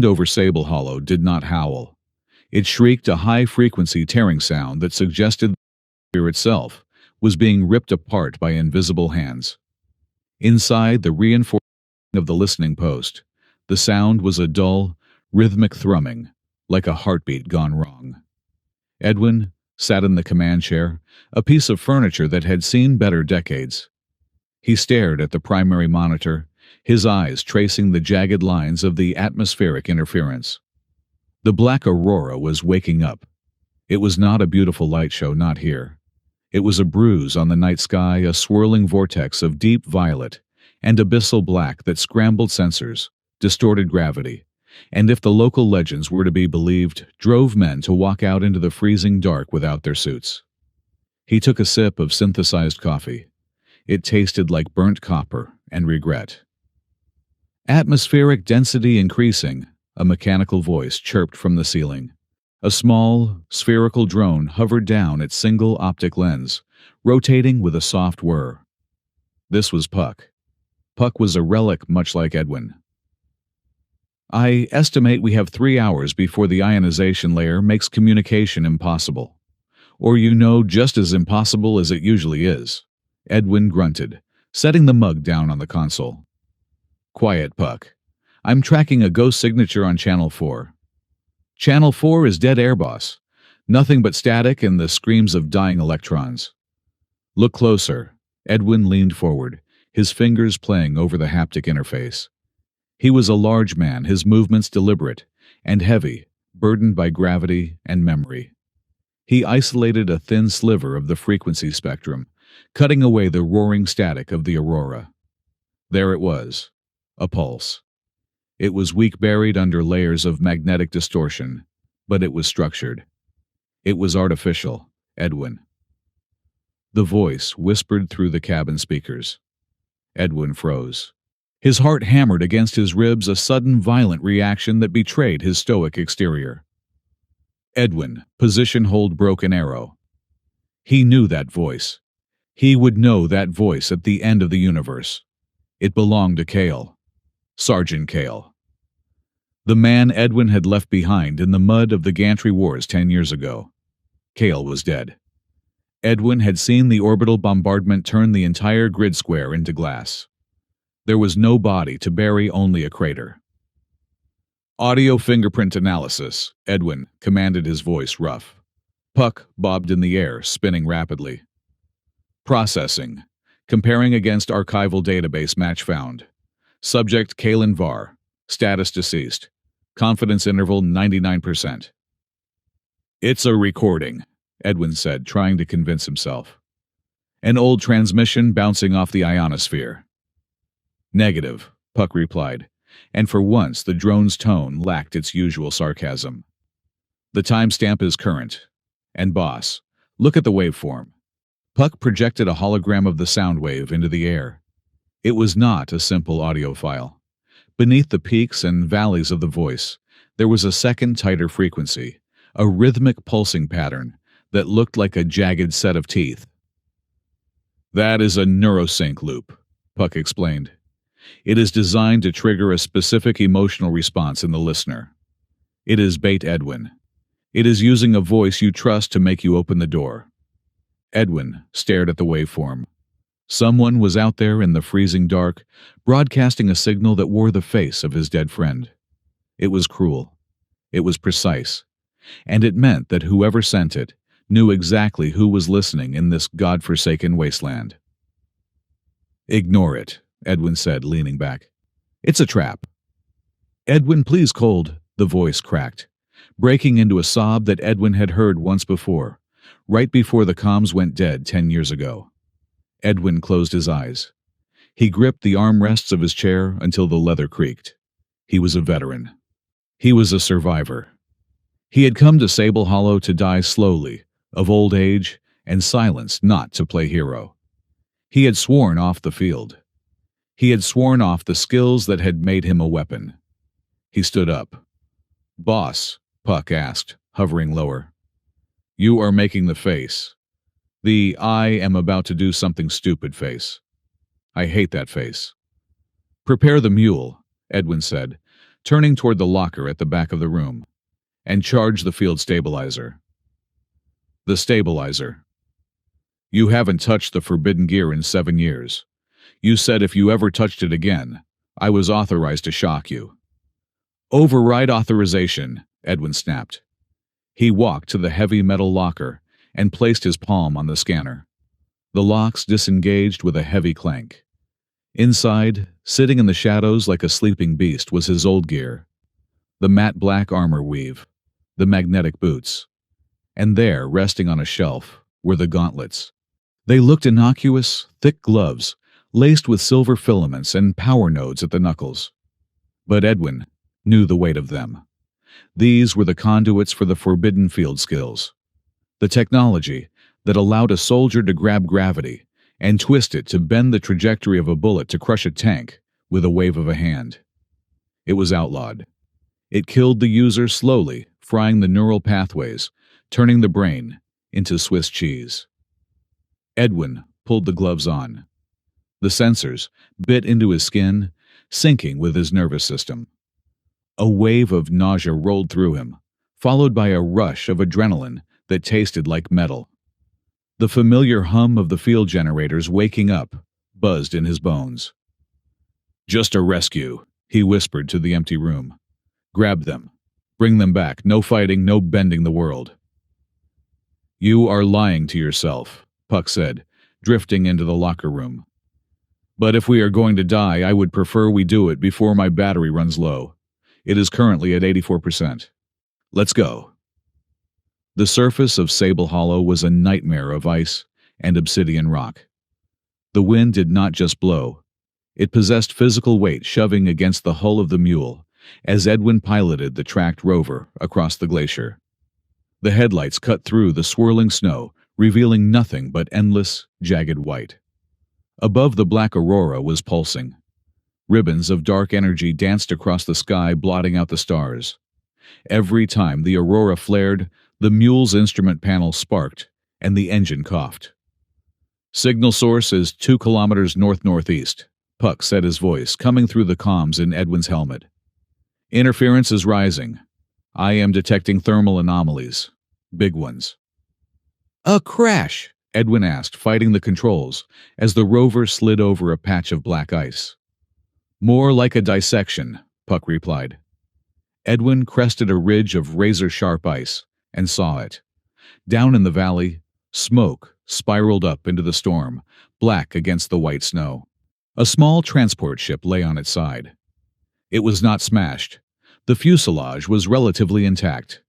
wind over Sable Hollow did not howl. It shrieked a high-frequency tearing sound that suggested the atmosphere itself was being ripped apart by invisible hands. Inside the reinforcement of the listening post, the sound was a dull, rhythmic thrumming, like a heartbeat gone wrong. Edwin sat in the command chair, a piece of furniture that had seen better decades. He stared at the primary monitor, his eyes tracing the jagged lines of the atmospheric interference. The black aurora was waking up. It was not a beautiful light show, not here. It was a bruise on the night sky, a swirling vortex of deep violet and abyssal black that scrambled sensors, distorted gravity, and if the local legends were to be believed, drove men to walk out into the freezing dark without their suits. He took a sip of synthesized coffee. It tasted like burnt copper and regret. Atmospheric density increasing, a mechanical voice chirped from the ceiling. A small, spherical drone hovered down its single optic lens, rotating with a soft whir. This was Puck. Puck was a relic much like Edwin. I estimate we have 3 hours before the ionization layer makes communication impossible. Or just as impossible as it usually is. Edwin grunted, setting the mug down on the console. Quiet, Puck. I'm tracking a ghost signature on Channel 4. Channel 4 is dead air, boss. Nothing but static and the screams of dying electrons. Look closer. Edwin leaned forward, his fingers playing over the haptic interface. He was a large man, his movements deliberate and heavy, burdened by gravity and memory. He isolated a thin sliver of the frequency spectrum, cutting away the roaring static of the aurora. There it was, a pulse. It was weak, buried under layers of magnetic distortion, but it was structured. It was artificial, Edwin. The voice whispered through the cabin speakers. Edwin froze. His heart hammered against his ribs, a sudden violent reaction that betrayed his stoic exterior. Edwin, position hold broken arrow. He knew that voice. He would know that voice at the end of the universe. It belonged to Kale. Sergeant Kale. The man Edwin had left behind in the mud of the Gantry Wars 10 years ago. Kale was dead. Edwin had seen the orbital bombardment turn the entire grid square into glass. There was no body to bury, only a crater. Audio fingerprint analysis, Edwin commanded, his voice rough. Puck bobbed in the air, spinning rapidly. Processing. Comparing against archival database match found. Subject Kalen Var. Status deceased. Confidence interval 99%. It's a recording, Edwin said, trying to convince himself. An old transmission bouncing off the ionosphere. Negative, Puck replied, and for once the drone's tone lacked its usual sarcasm. The timestamp is current. And boss, look at the waveform. Puck projected a hologram of the sound wave into the air. It was not a simple audio file. Beneath the peaks and valleys of the voice, there was a second, tighter frequency, a rhythmic pulsing pattern that looked like a jagged set of teeth. That is a neurosync loop, Puck explained. It is designed to trigger a specific emotional response in the listener. It is bait, Edwin. It is using a voice you trust to make you open the door. Edwin stared at the waveform. Someone was out there in the freezing dark, broadcasting a signal that wore the face of his dead friend. It was cruel. It was precise. And it meant that whoever sent it knew exactly who was listening in this godforsaken wasteland. Ignore it, Edwin said, leaning back. It's a trap. Edwin, please, cold, the voice cracked, breaking into a sob that Edwin had heard once before, right before the comms went dead 10 years ago. Edwin closed his eyes. He gripped the armrests of his chair until the leather creaked. He was a veteran. He was a survivor. He had come to Sable Hollow to die slowly, of old age and silence, not to play hero. He had sworn off the field. He had sworn off the skills that had made him a weapon. He stood up. Boss, Puck asked, hovering lower. You are making the face. The I am about to do something stupid face. I hate that face. Prepare the mule, Edwin said, turning toward the locker at the back of the room, and charge the field stabilizer. The stabilizer. You haven't touched the forbidden gear in 7 years. You said if you ever touched it again, I was authorized to shock you. Override authorization, Edwin snapped. He walked to the heavy metal locker and placed his palm on the scanner. The locks disengaged with a heavy clank. Inside, sitting in the shadows like a sleeping beast, was his old gear. The matte black armor weave, the magnetic boots. And there, resting on a shelf, were the gauntlets. They looked innocuous, thick gloves, laced with silver filaments and power nodes at the knuckles. But Edwin knew the weight of them. These were the conduits for the forbidden field skills. The technology that allowed a soldier to grab gravity and twist it to bend the trajectory of a bullet to crush a tank with a wave of a hand. It was outlawed. It killed the user slowly, frying the neural pathways, turning the brain into Swiss cheese. Edwin pulled the gloves on. The sensors bit into his skin, syncing with his nervous system. A wave of nausea rolled through him, followed by a rush of adrenaline that tasted like metal. The familiar hum of the field generators waking up buzzed in his bones. "Just a rescue," he whispered to the empty room. "Grab them. Bring them back. No fighting, no bending the world." "You are lying to yourself," Puck said, drifting into the locker room. "But if we are going to die, I would prefer we do it before my battery runs low. It is currently at 84%. Let's go." The surface of Sable Hollow was a nightmare of ice and obsidian rock. The wind did not just blow. It possessed physical weight, shoving against the hull of the mule as Edwin piloted the tracked rover across the glacier. The headlights cut through the swirling snow, revealing nothing but endless, jagged white. Above, the black aurora was pulsing. Ribbons of dark energy danced across the sky, blotting out the stars. Every time the aurora flared, the mule's instrument panel sparked, and the engine coughed. "Signal source is 2 kilometers north-northeast," Puck said, his voice coming through the comms in Edwin's helmet. "Interference is rising. I am detecting thermal anomalies. Big ones." "A crash?" Edwin asked, fighting the controls, as the rover slid over a patch of black ice. "More like a dissection," Puck replied. Edwin crested a ridge of razor-sharp ice and saw it. Down in the valley, smoke spiraled up into the storm, black against the white snow. A small transport ship lay on its side. It was not smashed. The fuselage was relatively intact.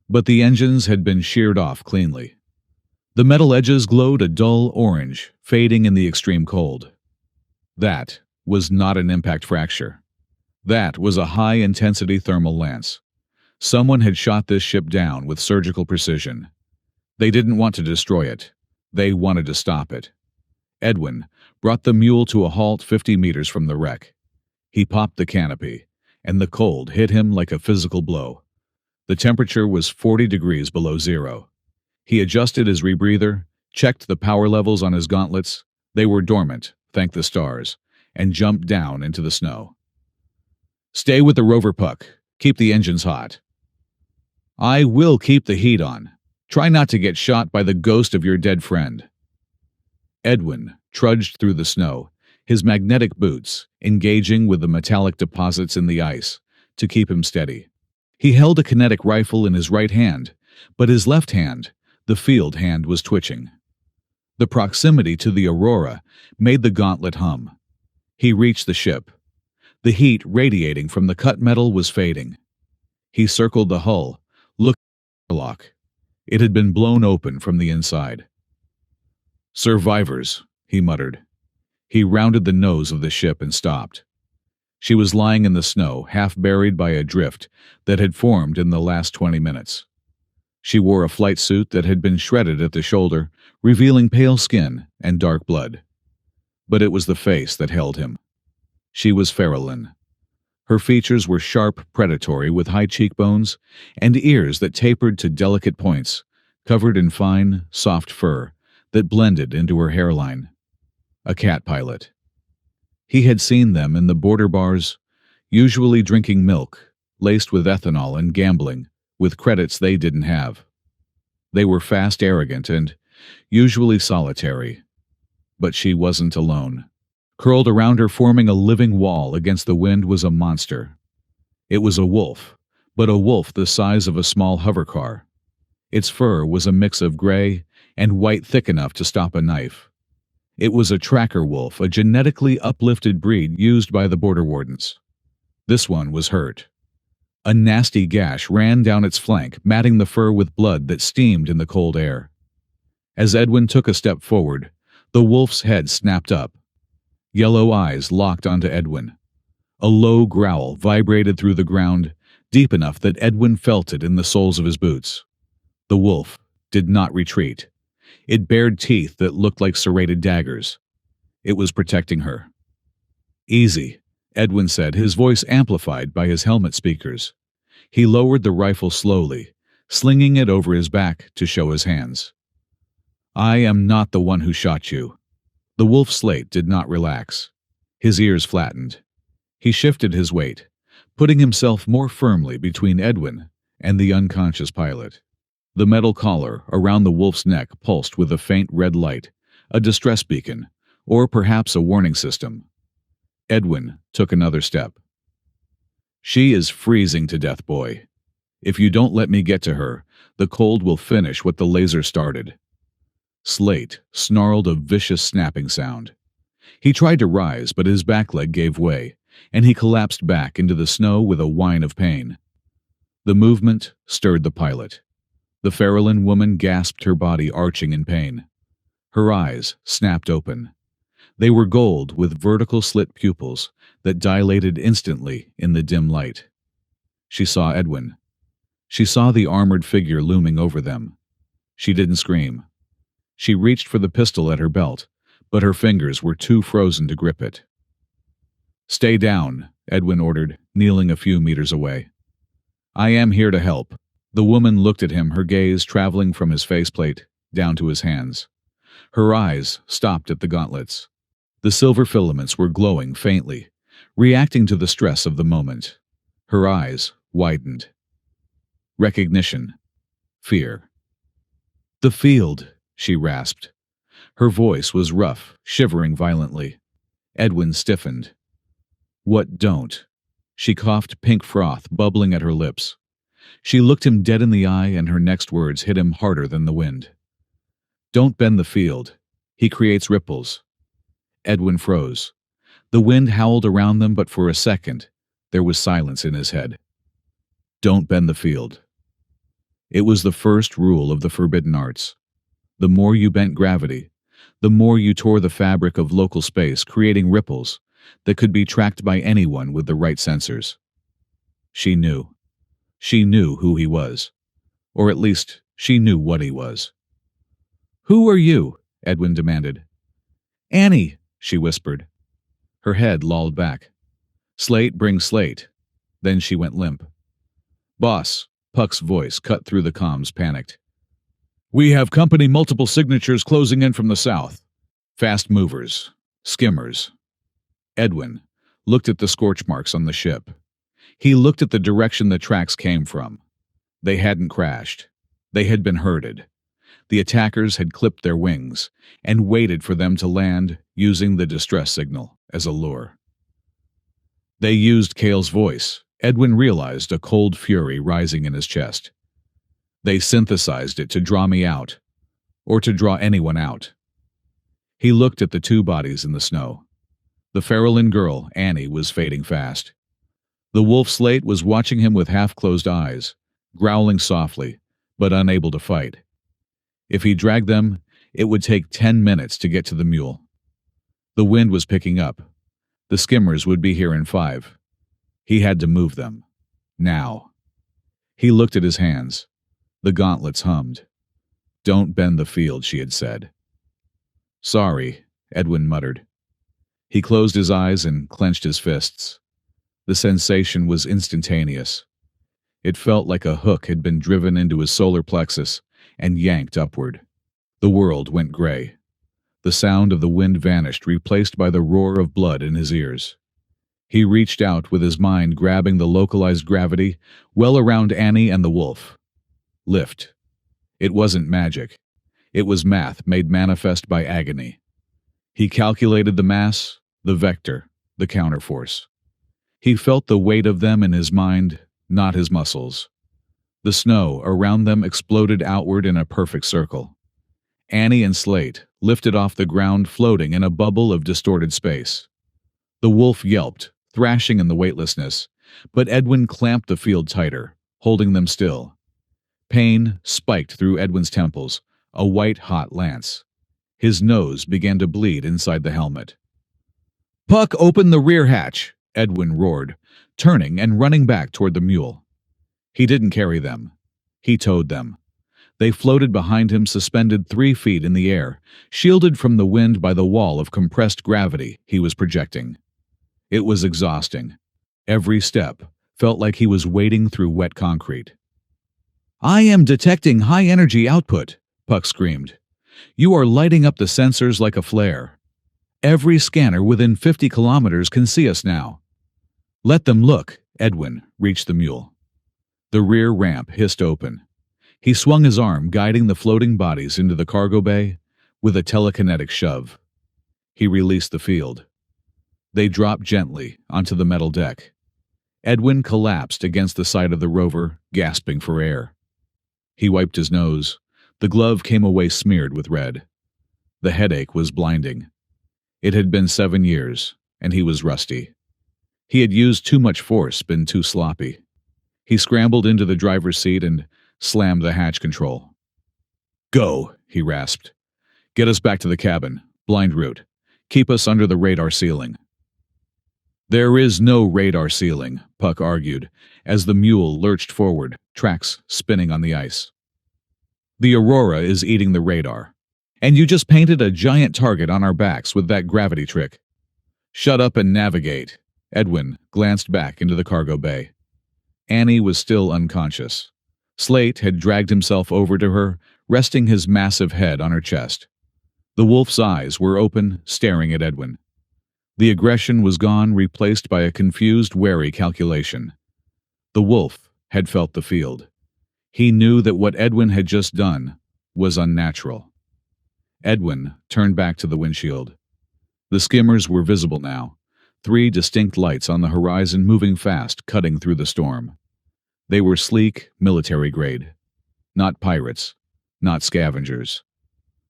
But the engines had been sheared off cleanly. The metal edges glowed a dull orange, fading in the extreme cold. That was not an impact fracture. That was a high-intensity thermal lance. Someone had shot this ship down with surgical precision. They didn't want to destroy it. They wanted to stop it. Edwin brought the mule to a halt 50 meters from the wreck. He popped the canopy, and the cold hit him like a physical blow. The temperature was 40 degrees below zero. He adjusted his rebreather, checked the power levels on his gauntlets. They were dormant, thank the stars, and jumped down into the snow. "Stay with the rover, Puck. Keep the engines hot." "I will keep the heat on. Try not to get shot by the ghost of your dead friend." Edwin trudged through the snow, his magnetic boots engaging with the metallic deposits in the ice to keep him steady. He held a kinetic rifle in his right hand, but his left hand, the field hand, was twitching. The proximity to the aurora made the gauntlet hum. He reached the ship. The heat radiating from the cut metal was fading. He circled the hull, looking at the lock. It had been blown open from the inside. "Survivors," he muttered. He rounded the nose of the ship and stopped. She was lying in the snow, half buried by a drift that had formed in the last 20 minutes. She wore a flight suit that had been shredded at the shoulder, revealing pale skin and dark blood. But it was the face that held him. She was Farrellyn. Her features were sharp, predatory, with high cheekbones and ears that tapered to delicate points, covered in fine, soft fur that blended into her hairline. A cat pilot. He had seen them in the border bars, usually drinking milk, laced with ethanol and gambling, with credits they didn't have. They were fast, arrogant, and usually solitary. But she wasn't alone. Curled around her, forming a living wall against the wind, was a monster. It was a wolf, but a wolf the size of a small hovercar. Its fur was a mix of gray and white, thick enough to stop a knife. It was a tracker wolf, a genetically uplifted breed used by the border wardens. This one was hurt. A nasty gash ran down its flank, matting the fur with blood that steamed in the cold air. As Edwin took a step forward, the wolf's head snapped up. Yellow eyes locked onto Edwin. A low growl vibrated through the ground, deep enough that Edwin felt it in the soles of his boots. The wolf did not retreat. It bared teeth that looked like serrated daggers. It was protecting her. "Easy," Edwin said, his voice amplified by his helmet speakers. He lowered the rifle slowly, slinging it over his back to show his hands. "I am not the one who shot you." The wolf slate did not relax. His ears flattened. He shifted his weight, putting himself more firmly between Edwin and the unconscious pilot. The metal collar around the wolf's neck pulsed with a faint red light, a distress beacon, or perhaps a warning system. Edwin took another step. "She is freezing to death, boy. If you don't let me get to her, the cold will finish what the laser started." Slate snarled a vicious snapping sound. He tried to rise, but his back leg gave way, and he collapsed back into the snow with a whine of pain. The movement stirred the pilot. The Farallon woman gasped, her body arching in pain. Her eyes snapped open. They were gold with vertical slit pupils that dilated instantly in the dim light. She saw Edwin. She saw the armored figure looming over them. She didn't scream. She reached for the pistol at her belt, but her fingers were too frozen to grip it. "Stay down," Edwin ordered, kneeling a few meters away. "I am here to help." The woman looked at him, her gaze traveling from his faceplate down to his hands. Her eyes stopped at the gauntlets. The silver filaments were glowing faintly, reacting to the stress of the moment. Her eyes widened. Recognition. Fear. "The field," she rasped. Her voice was rough, shivering violently. Edwin stiffened. "What don't?" She coughed, pink froth bubbling at her lips. She looked him dead in the eye, and her next words hit him harder than the wind. "Don't bend the field. He creates ripples." Edwin froze. The wind howled around them, but for a second, there was silence in his head. Don't bend the field. It was the first rule of the forbidden arts. The more you bent gravity, the more you tore the fabric of local space, creating ripples that could be tracked by anyone with the right sensors. She knew. She knew who he was. Or at least, she knew what he was. "Who are you?" Edwin demanded. "Annie," she whispered. Her head lolled back. "Slate brings Slate." Then she went limp. "Boss," Puck's voice cut through the comms, panicked. "We have company multiple signatures closing in from the south. Fast movers. Skimmers." Edwin looked at the scorch marks on the ship. He looked at the direction the tracks came from. They hadn't crashed. They had been herded. The attackers had clipped their wings and waited for them to land, using the distress signal as a lure. They used Kale's voice. Edwin realized a cold fury rising in his chest. They synthesized it to draw me out, or to draw anyone out. He looked at the two bodies in the snow. The Farallon girl, Annie, was fading fast. The wolf Slate was watching him with half-closed eyes, growling softly, but unable to fight. If he dragged them, it would take 10 minutes to get to the mule. The wind was picking up. The skimmers would be here in 5. He had to move them. Now. He looked at his hands. The gauntlets hummed. "Don't bend the field," she had said. "Sorry," Edwin muttered. He closed his eyes and clenched his fists. The sensation was instantaneous. It felt like a hook had been driven into his solar plexus and yanked upward. The world went gray. The sound of the wind vanished, replaced by the roar of blood in his ears. He reached out with his mind grabbing the localized gravity well around Annie and the wolf. Lift. It wasn't magic. It was math made manifest by agony. He calculated the mass, the vector, the counterforce. He felt the weight of them in his mind, not his muscles. The snow around them exploded outward in a perfect circle. Annie and Slate lifted off the ground, floating in a bubble of distorted space. The wolf yelped, thrashing in the weightlessness, but Edwin clamped the field tighter, holding them still. Pain spiked through Edwin's temples, a white-hot lance. His nose began to bleed inside the helmet. "Puck, open the rear hatch!" Edwin roared, turning and running back toward the mule. He didn't carry them. He towed them. They floated behind him, suspended 3 feet in the air, shielded from the wind by the wall of compressed gravity he was projecting. It was exhausting. Every step felt like he was wading through wet concrete. "I am detecting high-energy output," Puck screamed. "You are lighting up the sensors like a flare. Every scanner within 50 kilometers can see us now." "Let them look," Edwin reached the mule. The rear ramp hissed open. He swung his arm, guiding the floating bodies into the cargo bay with a telekinetic shove. He released the field. They dropped gently onto the metal deck. Edwin collapsed against the side of the rover, gasping for air. He wiped his nose. The glove came away smeared with red. The headache was blinding. It had been 7 years, and he was rusty. He had used too much force, been too sloppy. He scrambled into the driver's seat and slammed the hatch control. "Go," he rasped. "Get us back to the cabin. Blind route. Keep us under the radar ceiling." "There is no radar ceiling," Puck argued, as the mule lurched forward, tracks spinning on the ice. "The Aurora is eating the radar. And you just painted a giant target on our backs with that gravity trick." "Shut up and navigate." Edwin glanced back into the cargo bay. Annie was still unconscious. Slate had dragged himself over to her, resting his massive head on her chest. The wolf's eyes were open, staring at Edwin. The aggression was gone, replaced by a confused, wary calculation. The wolf had felt the field. He knew that what Edwin had just done was unnatural. Edwin turned back to the windshield. The skimmers were visible now, 3 distinct lights on the horizon, moving fast, cutting through the storm. They were sleek, military grade. Not pirates, not scavengers.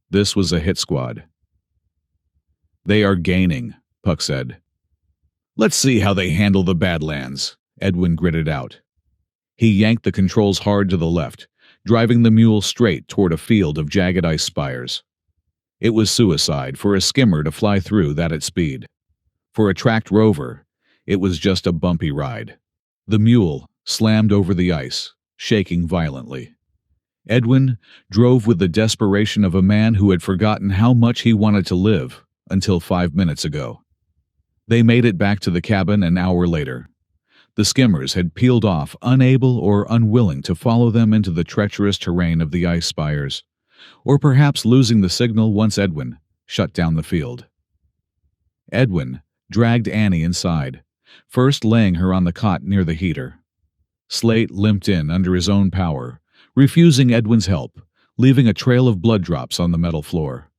This was a hit squad. "They are gaining," Puck said. "Let's see how they handle the Badlands," Edwin gritted out. He yanked the controls hard to the left, driving the mule straight toward a field of jagged ice spires. It was suicide for a skimmer to fly through that at speed. For a tracked rover, it was just a bumpy ride. The mule slammed over the ice, shaking violently. Edwin drove with the desperation of a man who had forgotten how much he wanted to live until 5 minutes ago. They made it back to the cabin an hour later. The skimmers had peeled off, unable or unwilling to follow them into the treacherous terrain of the ice spires, or perhaps losing the signal once Edwin shut down the field. Edwin dragged Annie inside, first laying her on the cot near the heater. Slate limped in under his own power, refusing Edwin's help, leaving a trail of blood drops on the metal floor.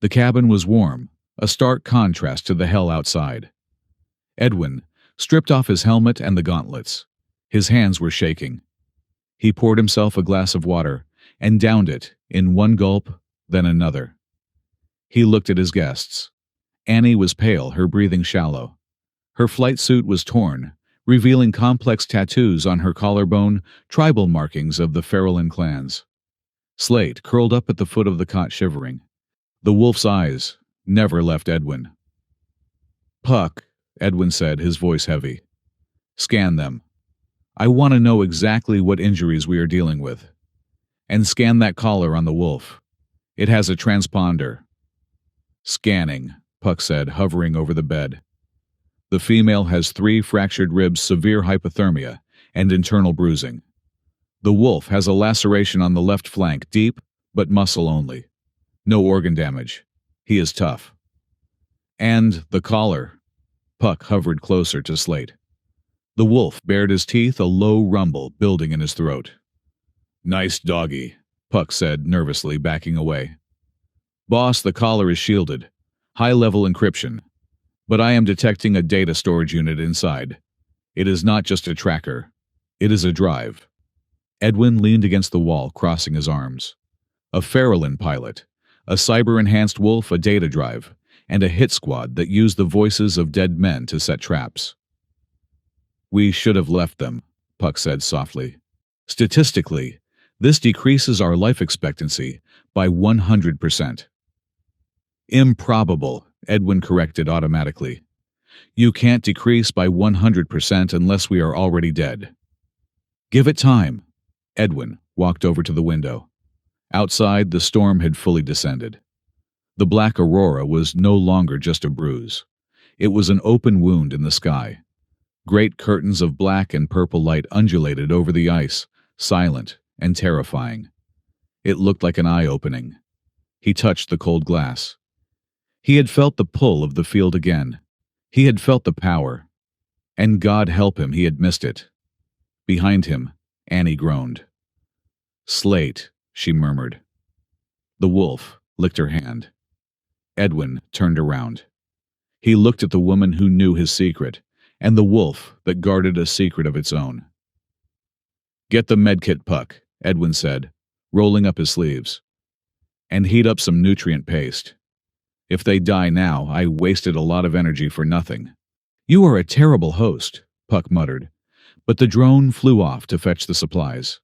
The cabin was warm, a stark contrast to the hell outside. Edwin stripped off his helmet and the gauntlets. His hands were shaking. He poured himself a glass of water and downed it in one gulp, then another. He looked at his guests. Annie was pale, her breathing shallow. Her flight suit was torn, revealing complex tattoos on her collarbone, tribal markings of the Farrellin clans. Slate curled up at the foot of the cot, shivering. The wolf's eyes never left Edwin. "Puck," Edwin said, his voice heavy. "Scan them. I want to know exactly what injuries we are dealing with. And scan that collar on the wolf. It has a transponder." "Scanning," Puck said, hovering over the bed. "The female has 3 fractured ribs, severe hypothermia, and internal bruising. The wolf has a laceration on the left flank, deep, but muscle only. No organ damage. He is tough." "And the collar," Puck hovered closer to Slate. The wolf bared his teeth, a low rumble building in his throat. "Nice doggy," Puck said, nervously backing away. "Boss, the collar is shielded. High-level encryption. But I am detecting a data storage unit inside. It is not just a tracker. It is a drive." Edwin leaned against the wall, crossing his arms. A Farallon pilot, a cyber-enhanced wolf, a data drive, and a hit squad that used the voices of dead men to set traps. "We should have left them," Puck said softly. "Statistically, this decreases our life expectancy by 100%. "Improbable," Edwin corrected automatically. "You can't decrease by 100% unless we are already dead." "Give it time." Edwin walked over to the window. Outside, the storm had fully descended. The black aurora was no longer just a bruise. It was an open wound in the sky. Great curtains of black and purple light undulated over the ice, silent and terrifying. It looked like an eye-opening. He touched the cold glass. He had felt the pull of the field again. He had felt the power. And God help him, he had missed it. Behind him, Annie groaned. "Slate," she murmured. The wolf licked her hand. Edwin turned around. He looked at the woman who knew his secret, and the wolf that guarded a secret of its own. "Get the medkit, Puck," Edwin said, rolling up his sleeves. "And heat up some nutrient paste. If they die now, I wasted a lot of energy for nothing." "You are a terrible host," Puck muttered, but the drone flew off to fetch the supplies.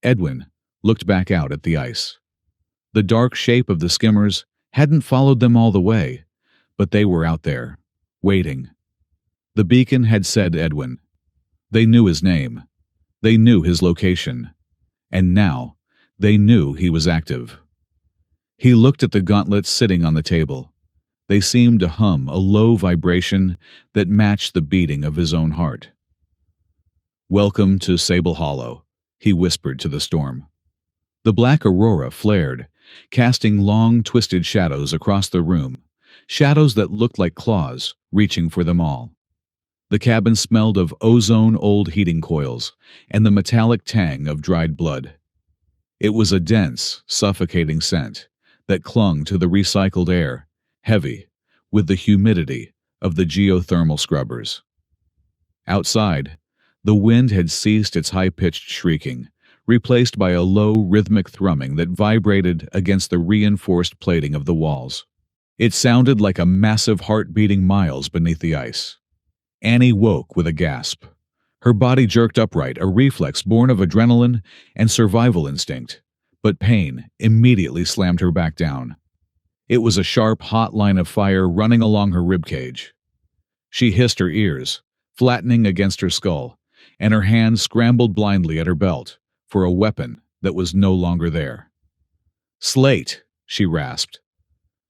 Edwin looked back out at the ice. The dark shape of the skimmers hadn't followed them all the way, but they were out there, waiting. The beacon had said Edwin. They knew his name. They knew his location. And now, they knew he was active. He looked at the gauntlets sitting on the table. They seemed to hum a low vibration that matched the beating of his own heart. "Welcome to Sable Hollow," he whispered to the storm. The black aurora flared, casting long, twisted shadows across the room, shadows that looked like claws reaching for them all. The cabin smelled of ozone-old heating coils and the metallic tang of dried blood. It was a dense, suffocating scent that clung to the recycled air, heavy with the humidity of the geothermal scrubbers. Outside, the wind had ceased its high-pitched shrieking, replaced by a low, rhythmic thrumming that vibrated against the reinforced plating of the walls. It sounded like a massive heart beating miles beneath the ice. Annie woke with a gasp. Her body jerked upright, a reflex born of adrenaline and survival instinct, but pain immediately slammed her back down. It was a sharp, hot line of fire running along her ribcage. She hissed her ears, flattening against her skull, and her hand scrambled blindly at her belt for a weapon that was no longer there. "Slate," she rasped.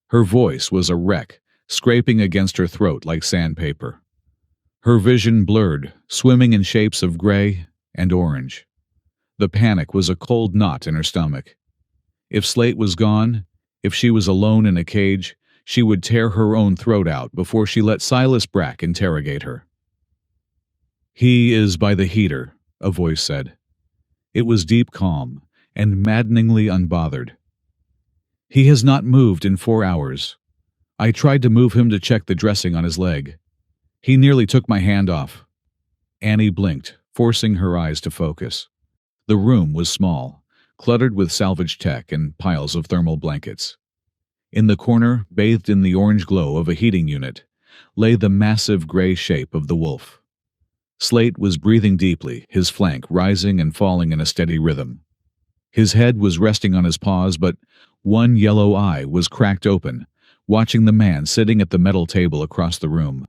Her voice was a wreck, scraping against her throat like sandpaper. Her vision blurred, swimming in shapes of gray and orange. The panic was a cold knot in her stomach. If Slate was gone, if she was alone in a cage, she would tear her own throat out before she let Silas Brack interrogate her. "He is by the heater," a voice said. It was deep calm and maddeningly unbothered. "He has not moved in 4 hours. I tried to move him to check the dressing on his leg. He nearly took my hand off." Annie blinked, forcing her eyes to focus. The room was small, cluttered with salvage tech and piles of thermal blankets. In the corner, bathed in the orange glow of a heating unit, lay the massive gray shape of the wolf. Slate was breathing deeply, his flank rising and falling in a steady rhythm. His head was resting on his paws, but one yellow eye was cracked open, watching the man sitting at the metal table across the room.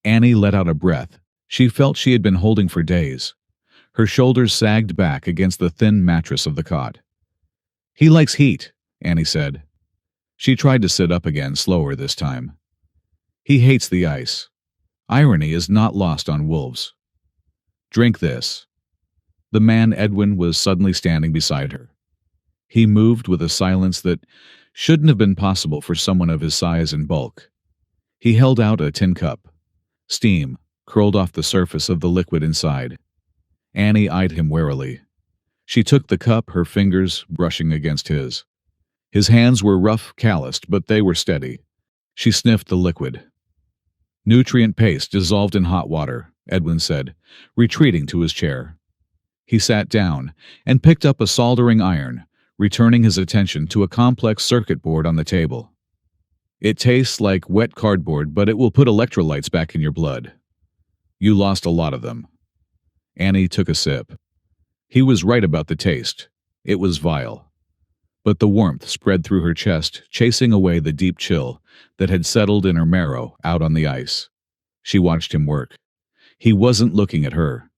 Annie let out a breath she felt she had been holding for days. Her shoulders sagged back against the thin mattress of the cot. "He likes heat," Annie said. She tried to sit up again, slower this time. "He hates the ice. Irony is not lost on wolves. Drink this." The man Edwin was suddenly standing beside her. He moved with a silence that shouldn't have been possible for someone of his size and bulk. He held out a tin cup. Steam curled off the surface of the liquid inside. Annie eyed him warily. She took the cup, her fingers brushing against his. His hands were rough, calloused, but they were steady. She sniffed the liquid. Nutrient paste dissolved in hot water, Edwin said, retreating to his chair. He sat down and picked up a soldering iron, returning his attention to a complex circuit board on the table. It tastes like wet cardboard, but it will put electrolytes back in your blood. You lost a lot of them. Annie took a sip. He was right about the taste. It was vile. But the warmth spread through her chest, chasing away the deep chill that had settled in her marrow out on the ice. She watched him work. He wasn't looking at her.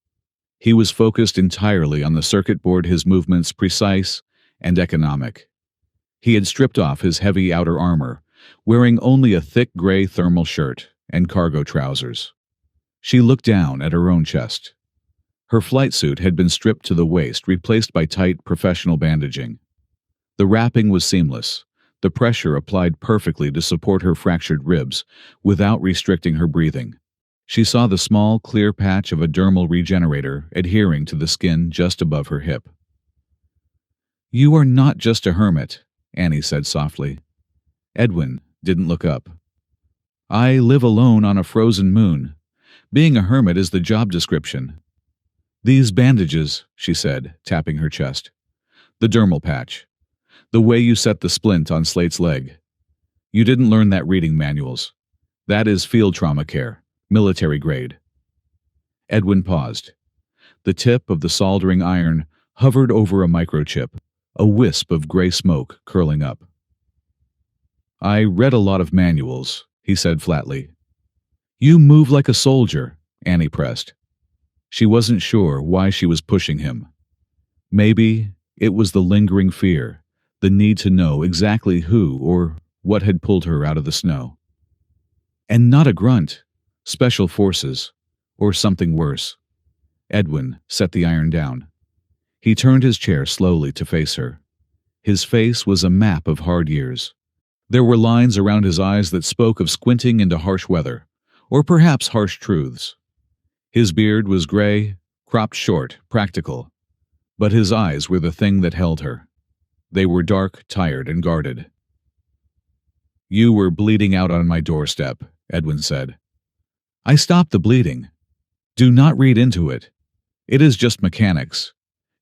He was focused entirely on the circuit board, his movements precise and economic. He had stripped off his heavy outer armor, wearing only a thick gray thermal shirt and cargo trousers. She looked down at her own chest. Her flight suit had been stripped to the waist, replaced by tight, professional bandaging. The wrapping was seamless, the pressure applied perfectly to support her fractured ribs without restricting her breathing. She saw the small, clear patch of a dermal regenerator adhering to the skin just above her hip. "You are not just a hermit," Annie said softly. Edwin didn't look up. "I live alone on a frozen moon. Being a hermit is the job description." "These bandages," she said, tapping her chest. "The dermal patch. The way you set the splint on Slate's leg. You didn't learn that reading manuals. That is field trauma care, military grade." Edwin paused. The tip of the soldering iron hovered over a microchip, a wisp of gray smoke curling up. "I read a lot of manuals," he said flatly. "You move like a soldier," Annie pressed. She wasn't sure why she was pushing him. Maybe it was the lingering fear, the need to know exactly who or what had pulled her out of the snow. And not a grunt, special forces, or something worse. Edwin set the iron down. He turned his chair slowly to face her. His face was a map of hard years. There were lines around his eyes that spoke of squinting into harsh weather, or perhaps harsh truths. His beard was gray, cropped short, practical. But his eyes were the thing that held her. They were dark, tired, and guarded. "You were bleeding out on my doorstep," Edwin said. "I stopped the bleeding. Do not read into it. It is just mechanics.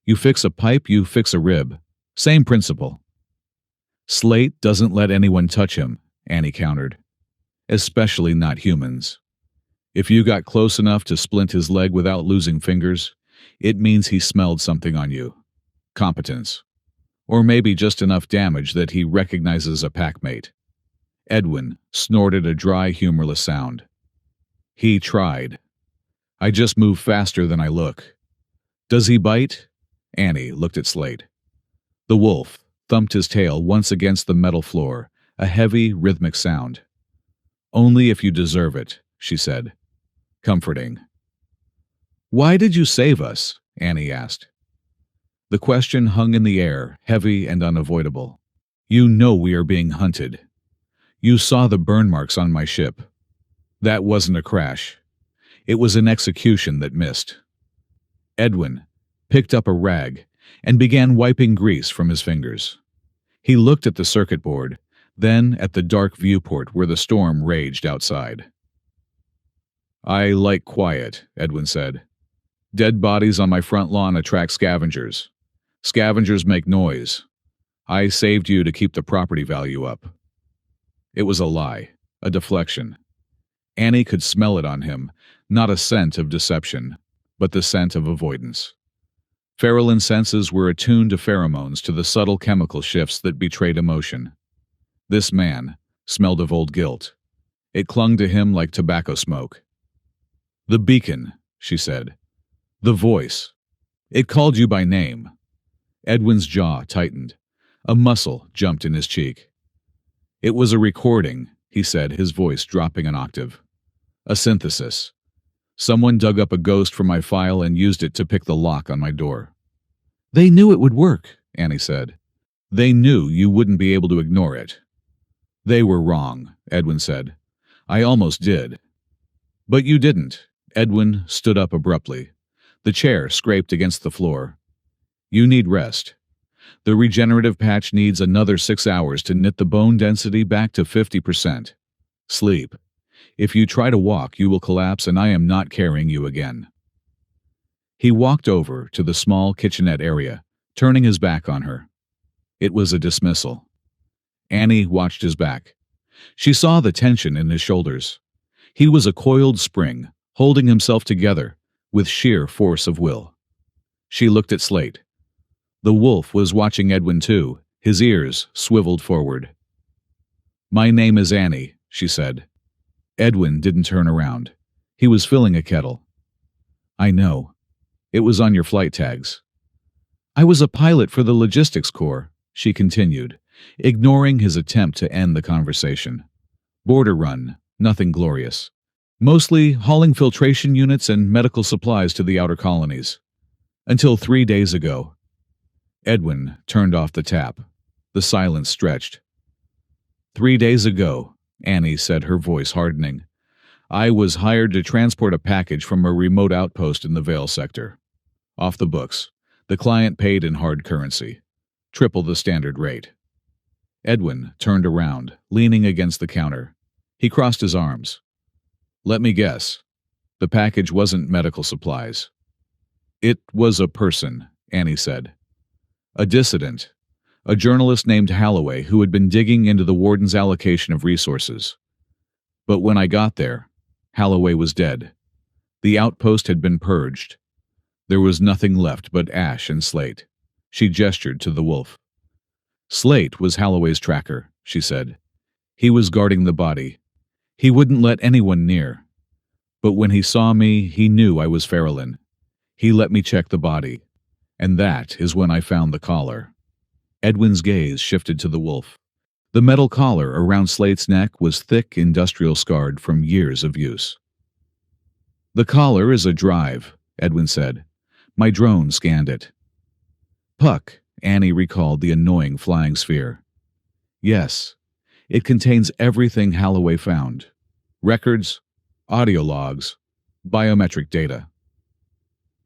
You fix a pipe, you fix a rib. Same principle." "Slate doesn't let anyone touch him," Annie countered. "Especially not humans. If you got close enough to splint his leg without losing fingers, it means he smelled something on you. Competence. Or maybe just enough damage that he recognizes a packmate." Edwin snorted a dry, humorless sound. "He tried. I just move faster than I look." "Does he bite?" Annie looked at Slate. The wolf thumped his tail once against the metal floor, a heavy, rhythmic sound. "Only if you deserve it," she said. Comforting. "Why did you save us?" Annie asked. The question hung in the air, heavy and unavoidable. "You know we are being hunted. You saw the burn marks on my ship. That wasn't a crash. It was an execution that missed." Edwin picked up a rag and began wiping grease from his fingers. He looked at the circuit board, then at the dark viewport where the storm raged outside. "I like quiet," Edwin said. "Dead bodies on my front lawn attract scavengers. Scavengers make noise. I saved you to keep the property value up." It was a lie, a deflection. Annie could smell it on him, not a scent of deception, but the scent of avoidance. Ferelyn's senses were attuned to pheromones, to the subtle chemical shifts that betrayed emotion. This man smelled of old guilt. It clung to him like tobacco smoke. "The beacon," she said. "The voice. It called you by name." Edwin's jaw tightened. A muscle jumped in his cheek. "It was a recording," he said, his voice dropping an octave. "A synthesis. Someone dug up a ghost from my file and used it to pick the lock on my door." "They knew it would work," Annie said. "They knew you wouldn't be able to ignore it." "They were wrong," Edwin said. "I almost did." But you didn't. Edwin stood up abruptly. The chair scraped against the floor. You need rest. The regenerative patch needs another 6 hours to knit the bone density back to 50%. Sleep. If you try to walk, you will collapse, and I am not carrying you again. He walked over to the small kitchenette area, turning his back on her. It was a dismissal. Annie watched his back. She saw the tension in his shoulders. He was a coiled spring, holding himself together with sheer force of will. She looked at Slate. The wolf was watching Edwin too, his ears swiveled forward. "My name is Annie," she said. Edwin didn't turn around. He was filling a kettle. "I know. It was on your flight tags." "I was a pilot for the logistics corps," she continued, ignoring his attempt to end the conversation. "Border run, nothing glorious. Mostly hauling filtration units and medical supplies to the outer colonies. Until 3 days ago." Edwin turned off the tap. The silence stretched. 3 days ago," Annie said, her voice hardening, "I was hired to transport a package from a remote outpost in the Vale sector. Off the books. The client paid in hard currency. Triple the standard rate." Edwin turned around, leaning against the counter. He crossed his arms. "Let me guess. The package wasn't medical supplies." "It was a person," Annie said. "A dissident. A journalist named Holloway who had been digging into the warden's allocation of resources. But when I got there, Holloway was dead. The outpost had been purged. There was nothing left but ash and Slate." She gestured to the wolf. "Slate was Holloway's tracker," she said. "He was guarding the body. He wouldn't let anyone near. But when he saw me, he knew I was Farrellin. He let me check the body. And that is when I found the collar." Edwin's gaze shifted to the wolf. The metal collar around Slate's neck was thick, industrial scarred from years of use. "The collar is a drive," Edwin said. "My drone scanned it." "Puck," Annie recalled the annoying flying sphere. "Yes, it contains everything Holloway found. Records, audio logs, biometric data."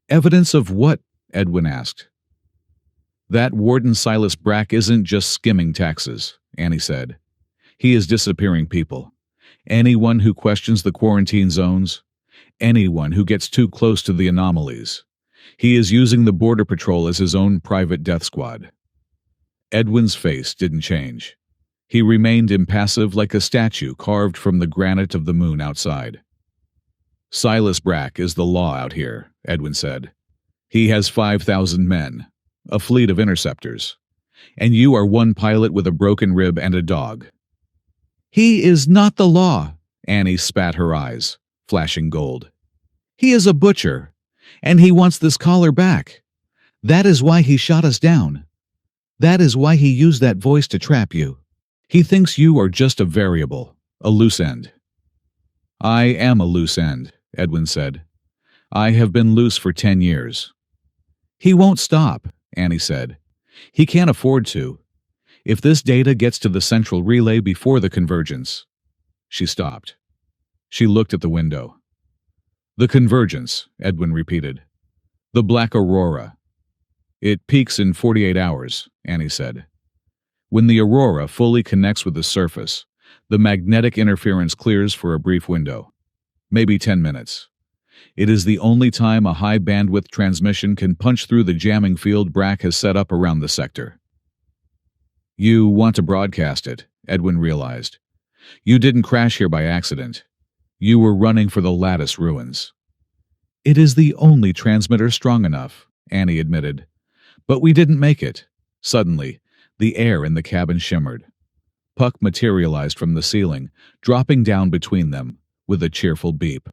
"Evidence of what?" Edwin asked. "That Warden Silas Brack isn't just skimming taxes," Annie said. "He is disappearing people. Anyone who questions the quarantine zones, anyone who gets too close to the anomalies. He is using the Border Patrol as his own private death squad." Edwin's face didn't change. He remained impassive like a statue carved from the granite of the moon outside. "Silas Brack is the law out here," Edwin said. "He has 5,000 men, a fleet of interceptors. And you are one pilot with a broken rib and a dog." "He is not the law," Annie spat her eyes, flashing gold. "He is a butcher, and he wants this collar back. That is why he shot us down. That is why he used that voice to trap you. He thinks you are just a variable, a loose end." "I am a loose end," Edwin said. "I have been loose for 10 years. "He won't stop," Annie said. "He can't afford to. If this data gets to the central relay before the convergence—" She stopped. She looked at the window. "The convergence," Edwin repeated. "The black aurora." "It peaks in 48 hours, Annie said. "When the aurora fully connects with the surface, the magnetic interference clears for a brief window. Maybe 10 minutes. It is the only time a high-bandwidth transmission can punch through the jamming field Brack has set up around the sector." "You want to broadcast it," Edwin realized. "You didn't crash here by accident. You were running for the lattice ruins." "It is the only transmitter strong enough," Annie admitted. "But we didn't make it." Suddenly, the air in the cabin shimmered. Puck materialized from the ceiling, dropping down between them, with a cheerful beep.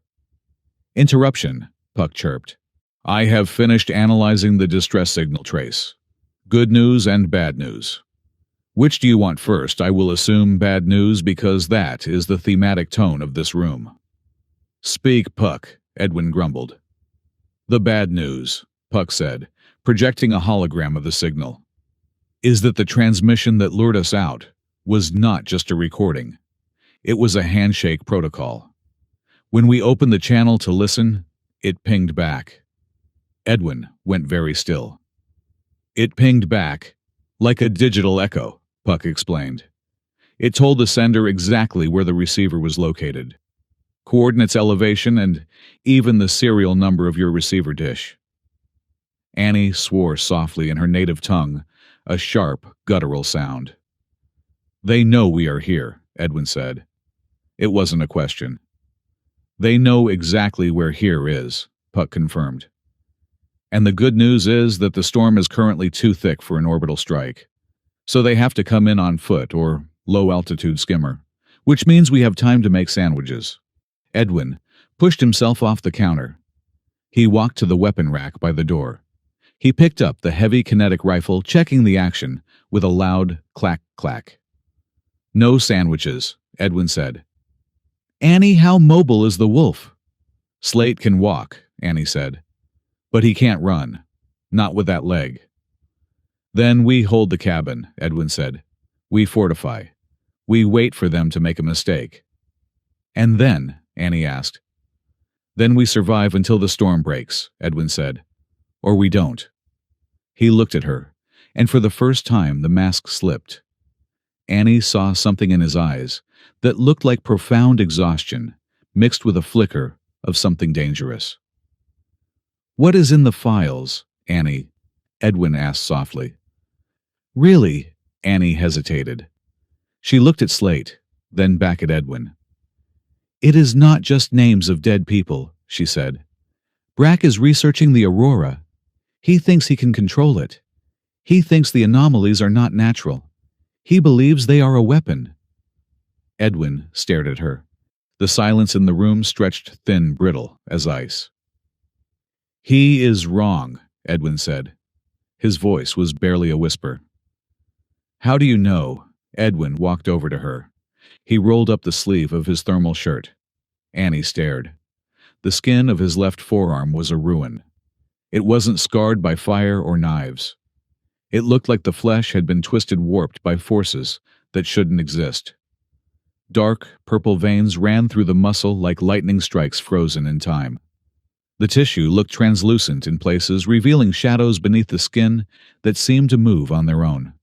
"Interruption," Puck chirped. "I have finished analyzing the distress signal trace. Good news and bad news. Which do you want first? I will assume bad news because that is the thematic tone of this room." "Speak, Puck," Edwin grumbled. "The bad news," Puck said, projecting a hologram of the signal, "is that the transmission that lured us out was not just a recording. It was a handshake protocol. When we opened the channel to listen, it pinged back. Edwin went very still. It pinged back, like a digital echo, Puck explained. It told the sender exactly where the receiver was located. Coordinates, elevation, and even the serial number of your receiver dish. Annie swore softly in her native tongue, a sharp, guttural sound. They know we are here, Edwin said. It wasn't a question. They know exactly where here is, Puck confirmed. And the good news is that the storm is currently too thick for an orbital strike. So they have to come in on foot or low-altitude skimmer, which means we have time to make sandwiches. Edwin pushed himself off the counter. He walked to the weapon rack by the door. He picked up the heavy kinetic rifle, checking the action with a loud clack-clack. No sandwiches, Edwin said. Annie, how mobile is the wolf? Slate can walk, Annie said. But he can't run. Not with that leg. Then we hold the cabin, Edwin said. We fortify. We wait for them to make a mistake. And then, Annie asked. Then we survive until the storm breaks, Edwin said. Or we don't. He looked at her, and for the first time the mask slipped. Annie saw something in his eyes that looked like profound exhaustion, mixed with a flicker of something dangerous. What is in the files, Annie? Edwin asked softly. Really? Annie hesitated. She looked at Slate, then back at Edwin. It is not just names of dead people, she said. Brack is researching the aurora. He thinks he can control it. He thinks the anomalies are not natural. He believes they are a weapon. Edwin stared at her. The silence in the room stretched thin, brittle as ice. He is wrong, Edwin said. His voice was barely a whisper. How do you know? Edwin walked over to her. He rolled up the sleeve of his thermal shirt. Annie stared. The skin of his left forearm was a ruin. It wasn't scarred by fire or knives. It looked like the flesh had been twisted, warped by forces that shouldn't exist. Dark, purple veins ran through the muscle like lightning strikes frozen in time. The tissue looked translucent in places, revealing shadows beneath the skin that seemed to move on their own.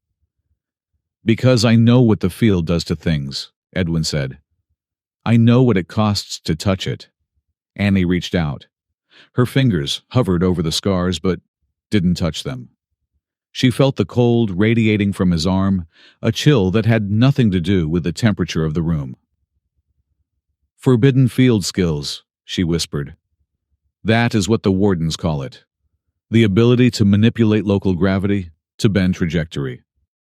Because I know what the field does to things, Edwin said. I know what it costs to touch it. Annie reached out. Her fingers hovered over the scars but didn't touch them. She felt the cold radiating from his arm, a chill that had nothing to do with the temperature of the room. Forbidden field skills, she whispered. That is what the wardens call it. The ability to manipulate local gravity, to bend trajectory.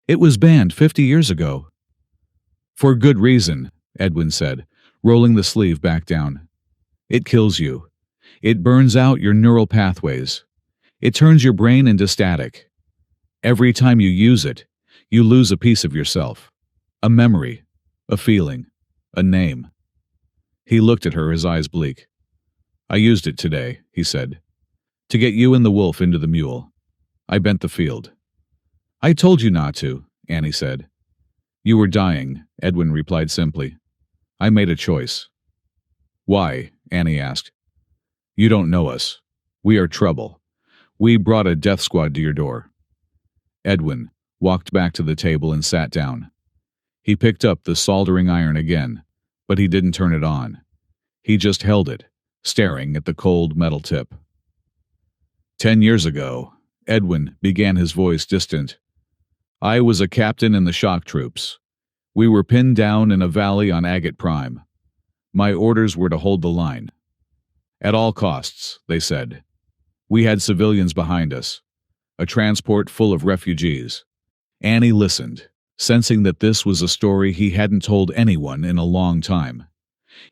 It was banned 50 years ago. For good reason, Edwin said, rolling the sleeve back down. It kills you. It burns out your neural pathways. It turns your brain into static. Every time you use it, you lose a piece of yourself. A memory, a feeling, a name. He looked at her, his eyes bleak. I used it today, he said, to get you and the wolf into the mule. I bent the field. I told you not to, Annie said. You were dying, Edwin replied simply. I made a choice. Why? Annie asked. You don't know us. We are trouble. We brought a death squad to your door. Edwin walked back to the table and sat down. He picked up the soldering iron again, but he didn't turn it on. He just held it, staring at the cold metal tip. 10 years ago, Edwin began, his voice distant. I was a captain in the shock troops. We were pinned down in a valley on Agate Prime. My orders were to hold the line. At all costs, they said. We had civilians behind us, a transport full of refugees. Annie listened, sensing that this was a story he hadn't told anyone in a long time.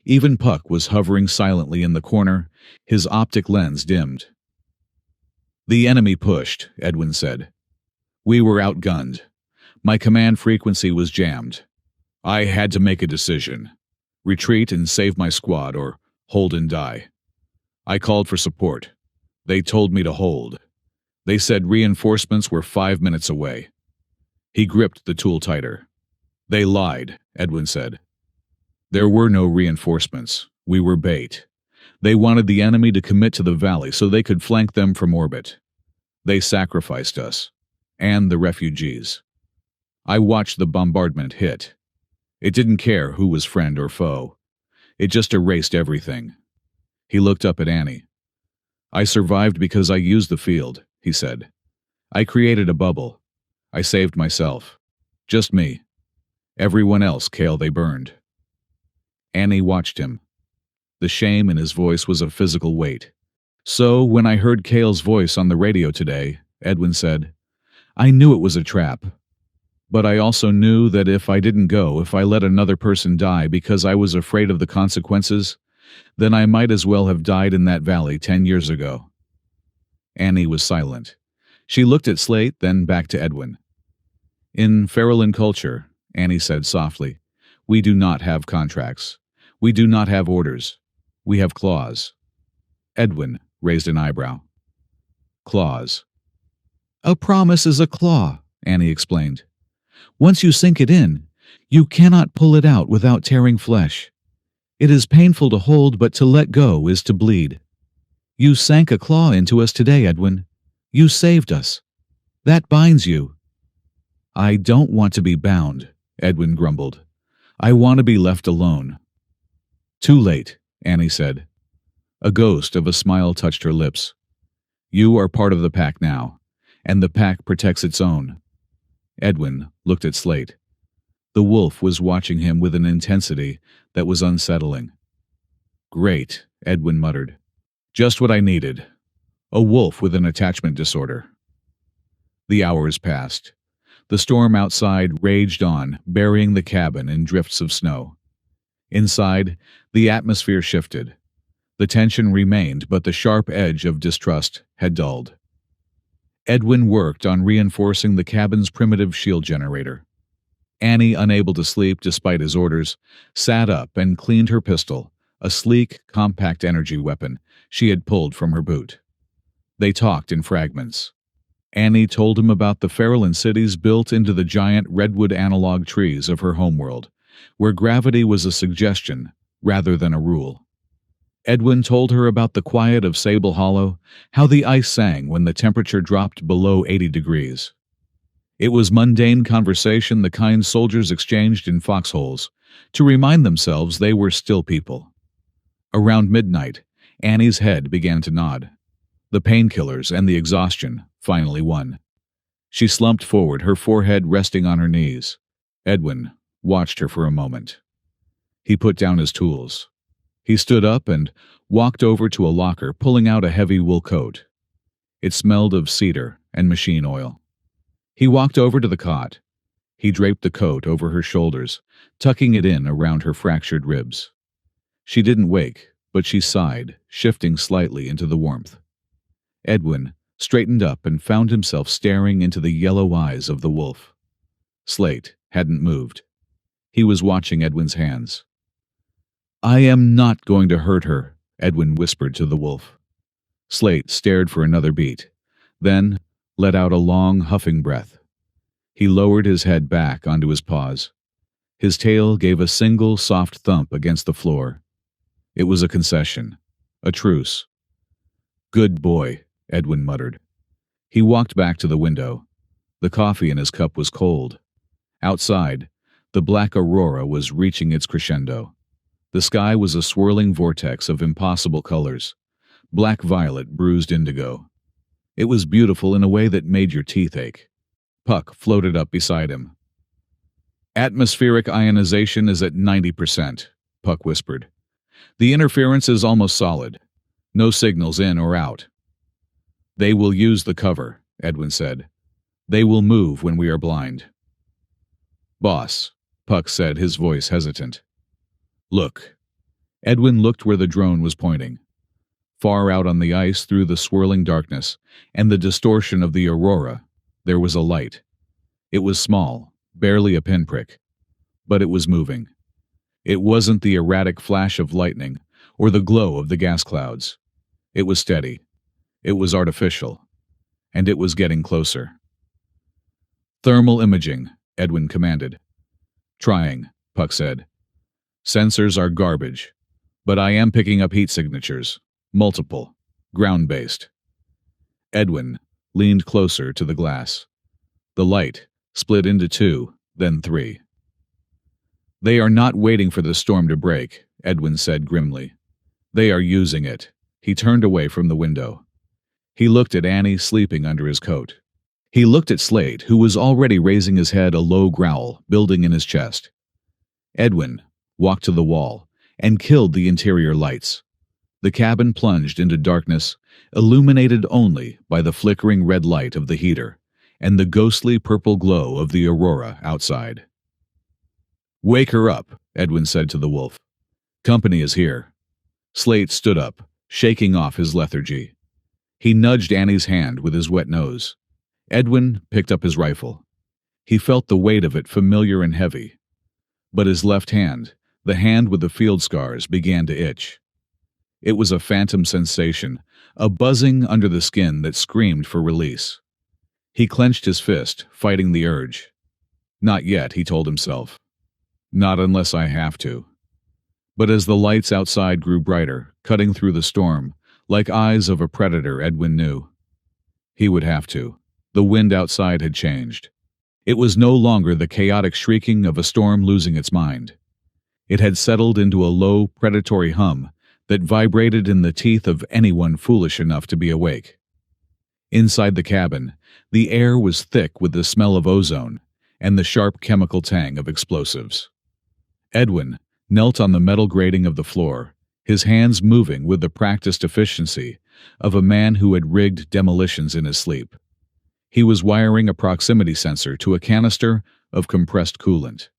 Even Puck was hovering silently in the corner, his optic lens dimmed. The enemy pushed, Edwin said. We were outgunned. My command frequency was jammed. I had to make a decision. Retreat and save my squad, or hold and die. I called for support. They told me to hold. They said reinforcements were 5 minutes away. He gripped the tool tighter. They lied, Edwin said. There were no reinforcements. We were bait. They wanted the enemy to commit to the valley so they could flank them from orbit. They sacrificed us. And the refugees. I watched the bombardment hit. It didn't care who was friend or foe. It just erased everything. He looked up at Annie. I survived because I used the field, he said. I created a bubble. I saved myself. Just me. Everyone else, Cale, they burned. Annie watched him. The shame in his voice was a physical weight. So, when I heard Cale's voice on the radio today, Edwin said, I knew it was a trap. But I also knew that if I didn't go, if I let another person die because I was afraid of the consequences, then I might as well have died in that valley 10 years ago. Annie was silent. She looked at Slate, then back to Edwin. In Farallon culture, Annie said softly, we do not have contracts. We do not have orders. We have claws. Edwin raised an eyebrow. Claws. A promise is a claw, Annie explained. Once you sink it in, you cannot pull it out without tearing flesh. It is painful to hold, but to let go is to bleed. You sank a claw into us today, Edwin. You saved us. That binds you. I don't want to be bound, Edwin grumbled. I want to be left alone. Too late, Annie said. A ghost of a smile touched her lips. You are part of the pack now, and the pack protects its own. Edwin looked at Slate. The wolf was watching him with an intensity that was unsettling. Great, Edwin muttered. Just what I needed. A wolf with an attachment disorder. The hours passed. The storm outside raged on, burying the cabin in drifts of snow. Inside, the atmosphere shifted. The tension remained, but the sharp edge of distrust had dulled. Edwin worked on reinforcing the cabin's primitive shield generator. Annie, unable to sleep despite his orders, sat up and cleaned her pistol, a sleek, compact energy weapon she had pulled from her boot. They talked in fragments. Annie told him about the Farallon cities built into the giant redwood analog trees of her homeworld, where gravity was a suggestion rather than a rule. Edwin told her about the quiet of Sable Hollow, how the ice sang when the temperature dropped below 80 degrees. It was mundane conversation, the kind soldiers exchanged in foxholes, to remind themselves they were still people. Around midnight, Annie's head began to nod. The painkillers and the exhaustion finally won. She slumped forward, her forehead resting on her knees. Edwin watched her for a moment. He put down his tools. He stood up and walked over to a locker, pulling out a heavy wool coat. It smelled of cedar and machine oil. He walked over to the cot. He draped the coat over her shoulders, tucking it in around her fractured ribs. She didn't wake, but she sighed, shifting slightly into the warmth. Edwin straightened up and found himself staring into the yellow eyes of the wolf. Slate hadn't moved. He was watching Edwin's hands. I am not going to hurt her, Edwin whispered to the wolf. Slate stared for another beat, then let out a long, huffing breath. He lowered his head back onto his paws. His tail gave a single soft thump against the floor. It was a concession, a truce. Good boy, Edwin muttered. He walked back to the window. The coffee in his cup was cold. Outside, the black aurora was reaching its crescendo. The sky was a swirling vortex of impossible colors. Black violet, bruised indigo. It was beautiful in a way that made your teeth ache. Puck floated up beside him. Atmospheric ionization is at 90%, Puck whispered. The interference is almost solid. No signals in or out. They will use the cover, Edwin said. They will move when we are blind. Boss, Puck said, his voice hesitant. Look. Edwin looked where the drone was pointing. Far out on the ice, through the swirling darkness and the distortion of the aurora, there was a light. It was small, barely a pinprick, but it was moving. It wasn't the erratic flash of lightning or the glow of the gas clouds. It was steady. It was artificial. And it was getting closer. Thermal imaging, Edwin commanded. Trying, Puck said. Sensors are garbage. But I am picking up heat signatures. Multiple. Ground-based. Edwin leaned closer to the glass. The light split into two, then three. They are not waiting for the storm to break, Edwin said grimly. They are using it. He turned away from the window. He looked at Annie sleeping under his coat. He looked at Slate, who was already raising his head, a low growl building in his chest. Edwin walked to the wall and killed the interior lights. The cabin plunged into darkness, illuminated only by the flickering red light of the heater and the ghostly purple glow of the aurora outside. "Wake her up," Edwin said to the wolf. "Company is here." Slate stood up, shaking off his lethargy. He nudged Annie's hand with his wet nose. Edwin picked up his rifle. He felt the weight of it familiar and heavy. But his left hand, the hand with the field scars, began to itch. It was a phantom sensation, a buzzing under the skin that screamed for release. He clenched his fist, fighting the urge. Not yet, he told himself. Not unless I have to. But as the lights outside grew brighter, cutting through the storm, like eyes of a predator, Edwin knew. He would have to. The wind outside had changed. It was no longer the chaotic shrieking of a storm losing its mind. It had settled into a low, predatory hum that vibrated in the teeth of anyone foolish enough to be awake. Inside the cabin, the air was thick with the smell of ozone and the sharp chemical tang of explosives. Edwin knelt on the metal grating of the floor, his hands moving with the practiced efficiency of a man who had rigged demolitions in his sleep. He was wiring a proximity sensor to a canister of compressed coolant.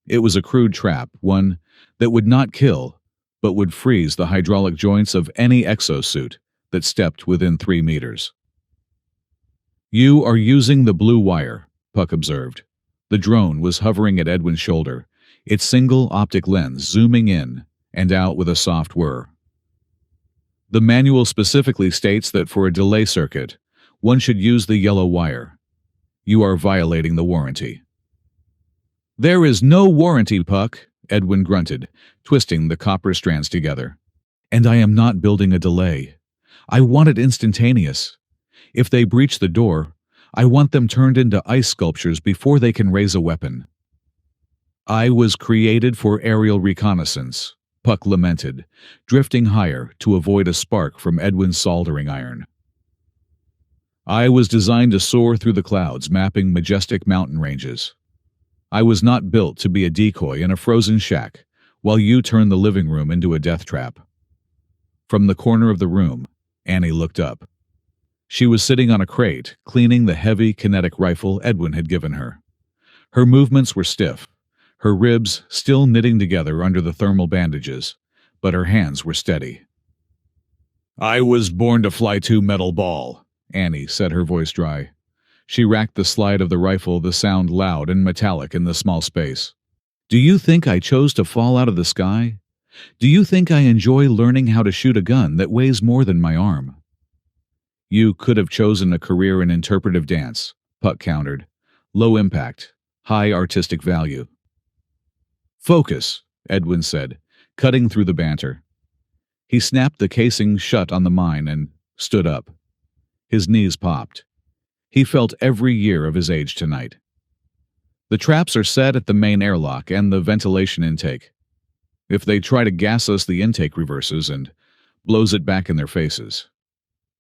It was a crude trap, one that would not kill, but would freeze the hydraulic joints of any exosuit that stepped within 3 meters. "You are using the blue wire," Puck observed. The drone was hovering at Edwin's shoulder, its single optic lens zooming in and out with a soft whir. "The manual specifically states that for a delay circuit, one should use the yellow wire. You are violating the warranty." "There is no warranty, Puck," Edwin grunted, twisting the copper strands together. "And I am not building a delay. I want it instantaneous. If they breach the door, I want them turned into ice sculptures before they can raise a weapon." "I was created for aerial reconnaissance," Puck lamented, drifting higher to avoid a spark from Edwin's soldering iron. "I was designed to soar through the clouds, mapping majestic mountain ranges. I was not built to be a decoy in a frozen shack while you turn the living room into a death trap." From the corner of the room, Annie looked up. She was sitting on a crate, cleaning the heavy kinetic rifle Edwin had given her. Her movements were stiff, her ribs still knitting together under the thermal bandages, but her hands were steady. "I was born to fly too, metal ball," Annie said, her voice dry. She racked the slide of the rifle, the sound loud and metallic in the small space. "Do you think I chose to fall out of the sky? Do you think I enjoy learning how to shoot a gun that weighs more than my arm?" "You could have chosen a career in interpretive dance," Puck countered. "Low impact, high artistic value." "Focus," Edwin said, cutting through the banter. He snapped the casing shut on the mine and stood up. His knees popped. He felt every year of his age tonight. "The traps are set at the main airlock and the ventilation intake. If they try to gas us, the intake reverses and blows it back in their faces.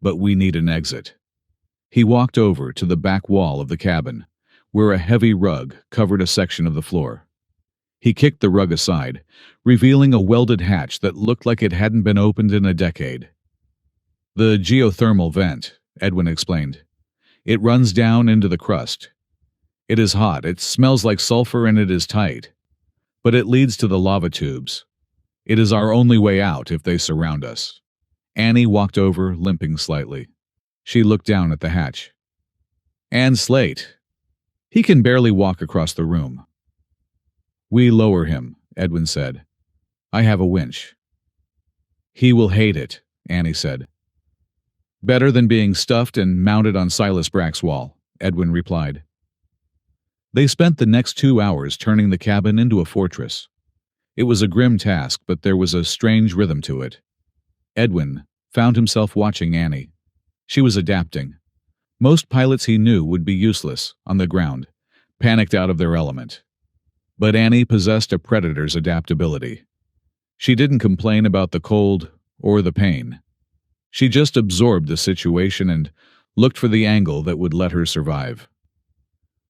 But we need an exit." He walked over to the back wall of the cabin, where a heavy rug covered a section of the floor. He kicked the rug aside, revealing a welded hatch that looked like it hadn't been opened in a decade. "The geothermal vent," Edwin explained. "It runs down into the crust. It is hot, it smells like sulfur, and it is tight. But it leads to the lava tubes. It is our only way out if they surround us." Annie walked over, limping slightly. She looked down at the hatch. "And Slate. He can barely walk across the room." "We lower him," Edwin said. "I have a winch." "He will hate it," Annie said. "Better than being stuffed and mounted on Silas Brack's wall," Edwin replied. They spent the next 2 hours turning the cabin into a fortress. It was a grim task, but there was a strange rhythm to it. Edwin found himself watching Annie. She was adapting. Most pilots he knew would be useless, on the ground, panicked out of their element. But Annie possessed a predator's adaptability. She didn't complain about the cold or the pain. She just absorbed the situation and looked for the angle that would let her survive.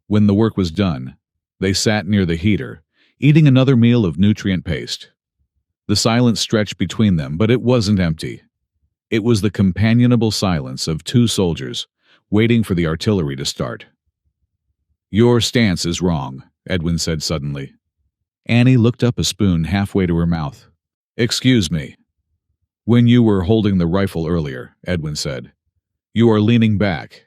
When the work was done, they sat near the heater, eating another meal of nutrient paste. The silence stretched between them, but it wasn't empty. It was the companionable silence of two soldiers, waiting for the artillery to start. "Your stance is wrong," Edwin said suddenly. Annie looked up a spoon halfway to her mouth. "Excuse me." "When you were holding the rifle earlier," Edwin said, "you are leaning back.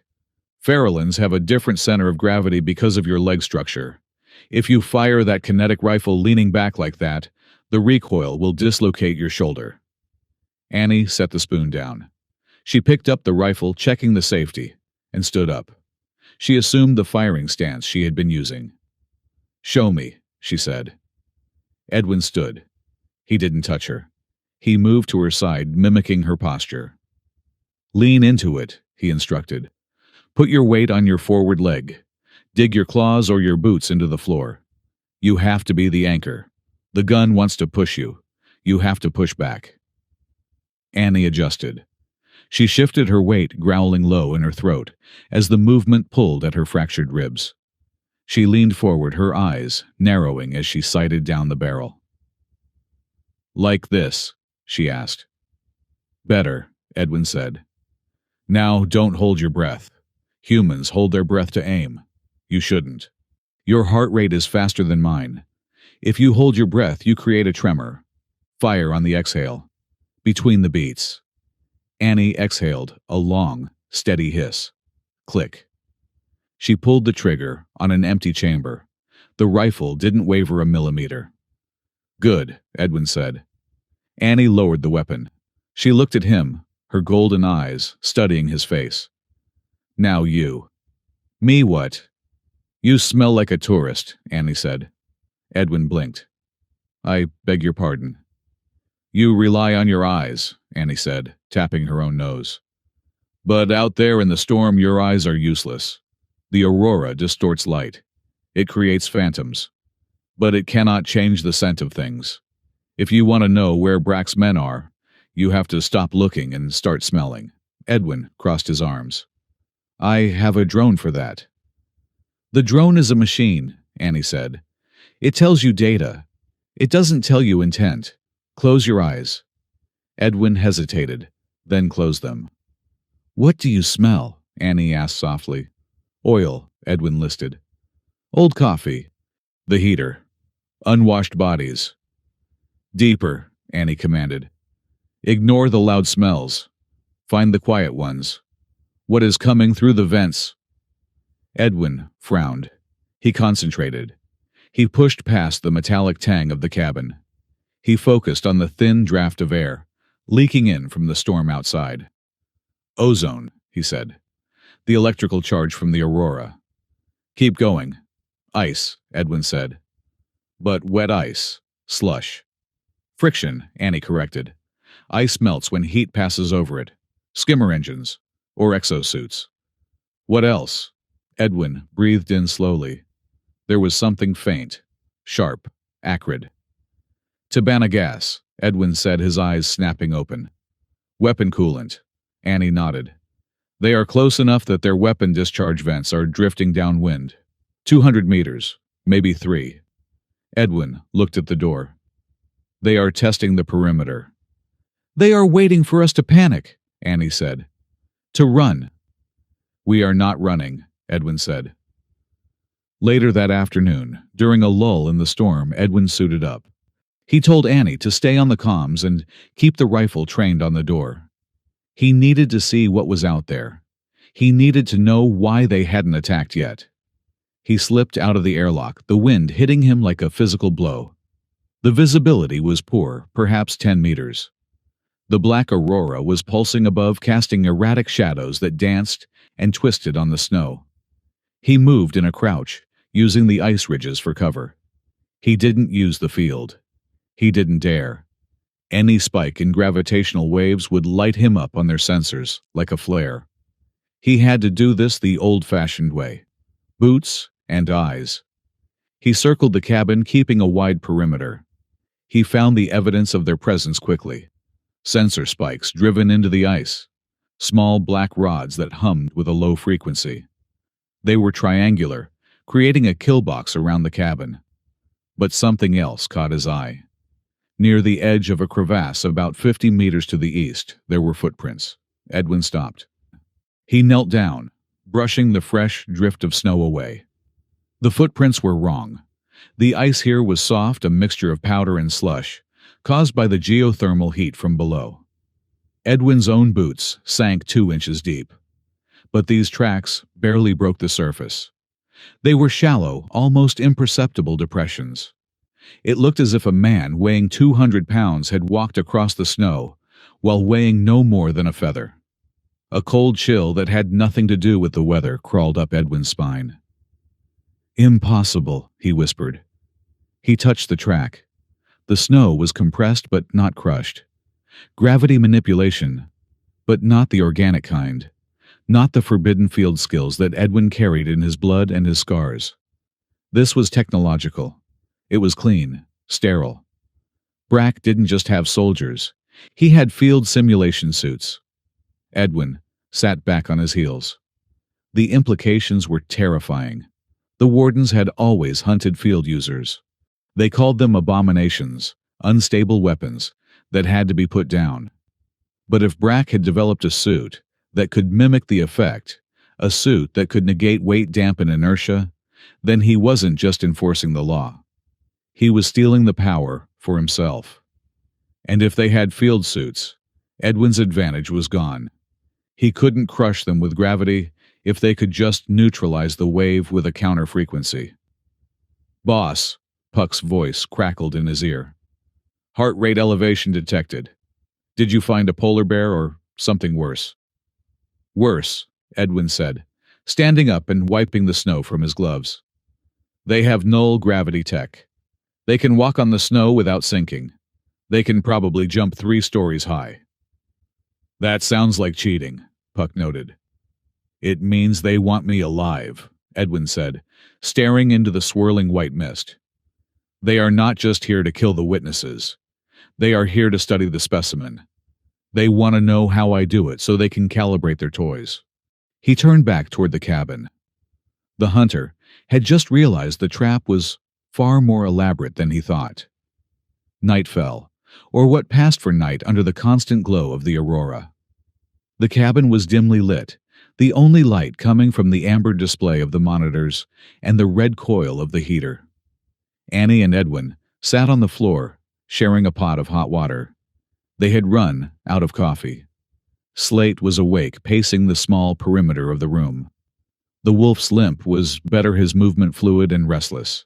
Farallons have a different center of gravity because of your leg structure. If you fire that kinetic rifle leaning back like that, the recoil will dislocate your shoulder." Annie set the spoon down. She picked up the rifle, checking the safety, and stood up. She assumed the firing stance she had been using. "Show me," she said. Edwin stood. He didn't touch her. He moved to her side, mimicking her posture. "Lean into it," he instructed. "Put your weight on your forward leg. Dig your claws or your boots into the floor. You have to be the anchor. The gun wants to push you. You have to push back." Annie adjusted. She shifted her weight, growling low in her throat, as the movement pulled at her fractured ribs. She leaned forward, her eyes narrowing as she sighted down the barrel. "Like this?" she asked. "Better," Edwin said. "Now don't hold your breath. Humans hold their breath to aim. You shouldn't. Your heart rate is faster than mine. If you hold your breath, you create a tremor. Fire on the exhale. Between the beats." Annie exhaled, a long, steady hiss. Click. She pulled the trigger on an empty chamber. The rifle didn't waver a millimeter. "Good," Edwin said. Annie lowered the weapon. She looked at him, her golden eyes studying his face. "Now you." "Me what?" "You smell like a tourist," Annie said. Edwin blinked. "I beg your pardon." "You rely on your eyes," Annie said, tapping her own nose. "But out there in the storm, your eyes are useless. The aurora distorts light. It creates phantoms. But it cannot change the scent of things. If you want to know where Brack's men are, you have to stop looking and start smelling." Edwin crossed his arms. "I have a drone for that." "The drone is a machine," Annie said. "It tells you data. It doesn't tell you intent. Close your eyes." Edwin hesitated, then closed them. "What do you smell?" Annie asked softly. "Oil," Edwin listed. "Old coffee." "The heater." "Unwashed bodies." "Deeper," Annie commanded. "Ignore the loud smells. Find the quiet ones. What is coming through the vents?" Edwin frowned. He concentrated. He pushed past the metallic tang of the cabin. He focused on the thin draft of air, leaking in from the storm outside. "Ozone," he said. "The electrical charge from the aurora." "Keep going." "Ice," Edwin said. "But wet ice. Slush." "Friction," Annie corrected. "Ice melts when heat passes over it. Skimmer engines. Or exosuits." "What else?" Edwin breathed in slowly. There was something faint, sharp, acrid. "Tabana gas," Edwin said, his eyes snapping open. "Weapon coolant." Annie nodded. "They are close enough that their weapon discharge vents are drifting downwind. 200 meters, maybe 3. Edwin looked at the door. "They are testing the perimeter." "They are waiting for us to panic," Annie said. "To run." "We are not running," Edwin said. Later that afternoon, during a lull in the storm, Edwin suited up. He told Annie to stay on the comms and keep the rifle trained on the door. He needed to see what was out there. He needed to know why they hadn't attacked yet. He slipped out of the airlock, the wind hitting him like a physical blow. The visibility was poor, perhaps 10 meters. The black aurora was pulsing above, casting erratic shadows that danced and twisted on the snow. He moved in a crouch, using the ice ridges for cover. He didn't use the field. He didn't dare. Any spike in gravitational waves would light him up on their sensors, like a flare. He had to do this the old-fashioned way. Boots and eyes. He circled the cabin, keeping a wide perimeter. He found the evidence of their presence quickly. Sensor spikes driven into the ice. Small black rods that hummed with a low frequency. They were triangular, creating a kill box around the cabin. But something else caught his eye. Near the edge of a crevasse about 50 meters to the east, there were footprints. Edwin stopped. He knelt down, brushing the fresh drift of snow away. The footprints were wrong. The ice here was soft, a mixture of powder and slush, caused by the geothermal heat from below. Edwin's own boots sank 2 inches deep. But these tracks barely broke the surface. They were shallow, almost imperceptible depressions. It looked as if a man weighing 200 pounds had walked across the snow while weighing no more than a feather. A cold chill that had nothing to do with the weather crawled up Edwin's spine. "Impossible," he whispered. He touched the track. The snow was compressed but not crushed. Gravity manipulation, but not the organic kind. Not the forbidden field skills that Edwin carried in his blood and his scars. This was technological. It was clean, sterile. Brack didn't just have soldiers. He had field simulation suits. Edwin sat back on his heels. The implications were terrifying. The wardens had always hunted field users. They called them abominations, unstable weapons that had to be put down. But if Brack had developed a suit that could mimic the effect, a suit that could negate weight, dampen inertia, then he wasn't just enforcing the law. He was stealing the power for himself. And if they had field suits, Edwin's advantage was gone. He couldn't crush them with gravity if they could just neutralize the wave with a counter-frequency. "Boss," Puck's voice crackled in his ear. "Heart rate elevation detected. Did you find a polar bear or something worse?" "Worse," Edwin said, standing up and wiping the snow from his gloves. "They have null gravity tech. They can walk on the snow without sinking. They can probably jump 3 stories high." "That sounds like cheating," Puck noted. "It means they want me alive," Edwin said, staring into the swirling white mist. "They are not just here to kill the witnesses. They are here to study the specimen. They want to know how I do it so they can calibrate their toys." He turned back toward the cabin. The hunter had just realized the trap was far more elaborate than he thought. Night fell, or what passed for night under the constant glow of the aurora. The cabin was dimly lit, the only light coming from the amber display of the monitors and the red coil of the heater. Annie and Edwin sat on the floor, sharing a pot of hot water. They had run out of coffee. Slate was awake, pacing the small perimeter of the room. The wolf's limp was better, his movement fluid and restless.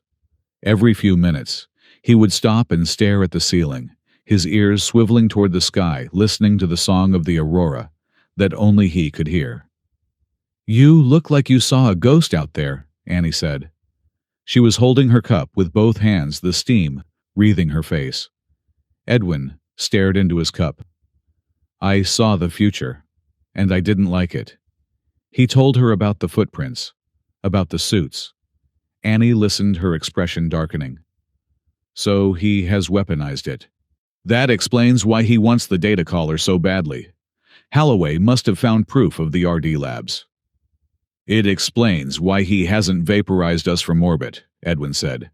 Every few minutes, he would stop and stare at the ceiling, his ears swiveling toward the sky, listening to the song of the aurora that only he could hear. "You look like you saw a ghost out there," Annie said. She was holding her cup with both hands, the steam wreathing her face. Edwin stared into his cup. "I saw the future, and I didn't like it." He told her about the footprints, about the suits. Annie listened, her expression darkening. "So he has weaponized it. That explains why he wants the data collar so badly. Holloway must have found proof of the RD labs." "It explains why he hasn't vaporized us from orbit," Edwin said.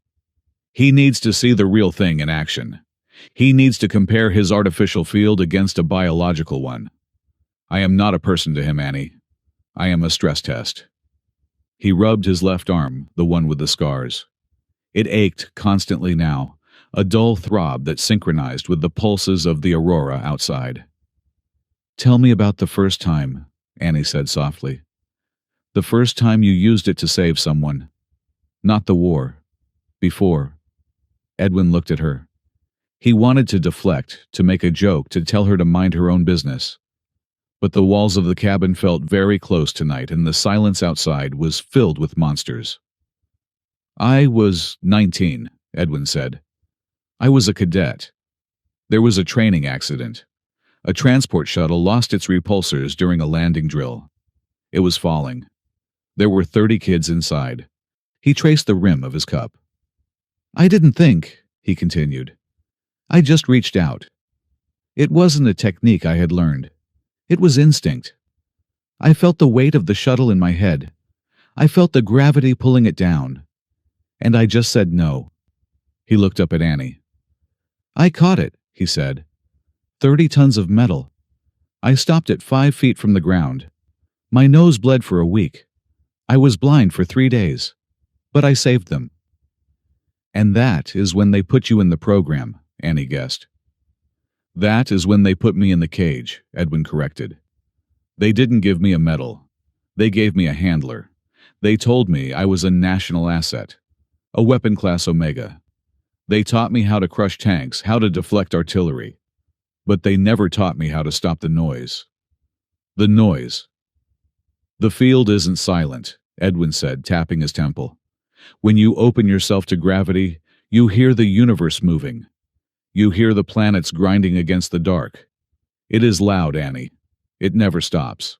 "He needs to see the real thing in action. He needs to compare his artificial field against a biological one. I am not a person to him, Annie. I am a stress test." He rubbed his left arm, the one with the scars. It ached constantly now, a dull throb that synchronized with the pulses of the aurora outside. "Tell me about the first time," Annie said softly. "The first time you used it to save someone. Not the war. Before." Edwin looked at her. He wanted to deflect, to make a joke, to tell her to mind her own business. But the walls of the cabin felt very close tonight, and the silence outside was filled with monsters. "I was 19, Edwin said. I was a cadet. There was a training accident. A transport shuttle lost its repulsors during a landing drill. It was falling. There were 30 kids inside. He traced the rim of his cup. I didn't think, he continued. I just reached out. It wasn't a technique I had learned. It was instinct. I felt the weight of the shuttle in my head. I felt the gravity pulling it down. And I just said no. He looked up at Annie. I caught it, he said. 30 tons of metal. I stopped at 5 feet from the ground. My nose bled for a week. I was blind for 3 days. But I saved them. And that is when they put you in the program, Annie guessed. That is when they put me in the cage, Edwin corrected. They didn't give me a medal. They gave me a handler. They told me I was a national asset, a weapon class Omega. They taught me how to crush tanks, how to deflect artillery. But they never taught me how to stop the noise. The noise. The field isn't silent, Edwin said, tapping his temple. When you open yourself to gravity, you hear the universe moving. You hear the planets grinding against the dark. It is loud, Annie. It never stops.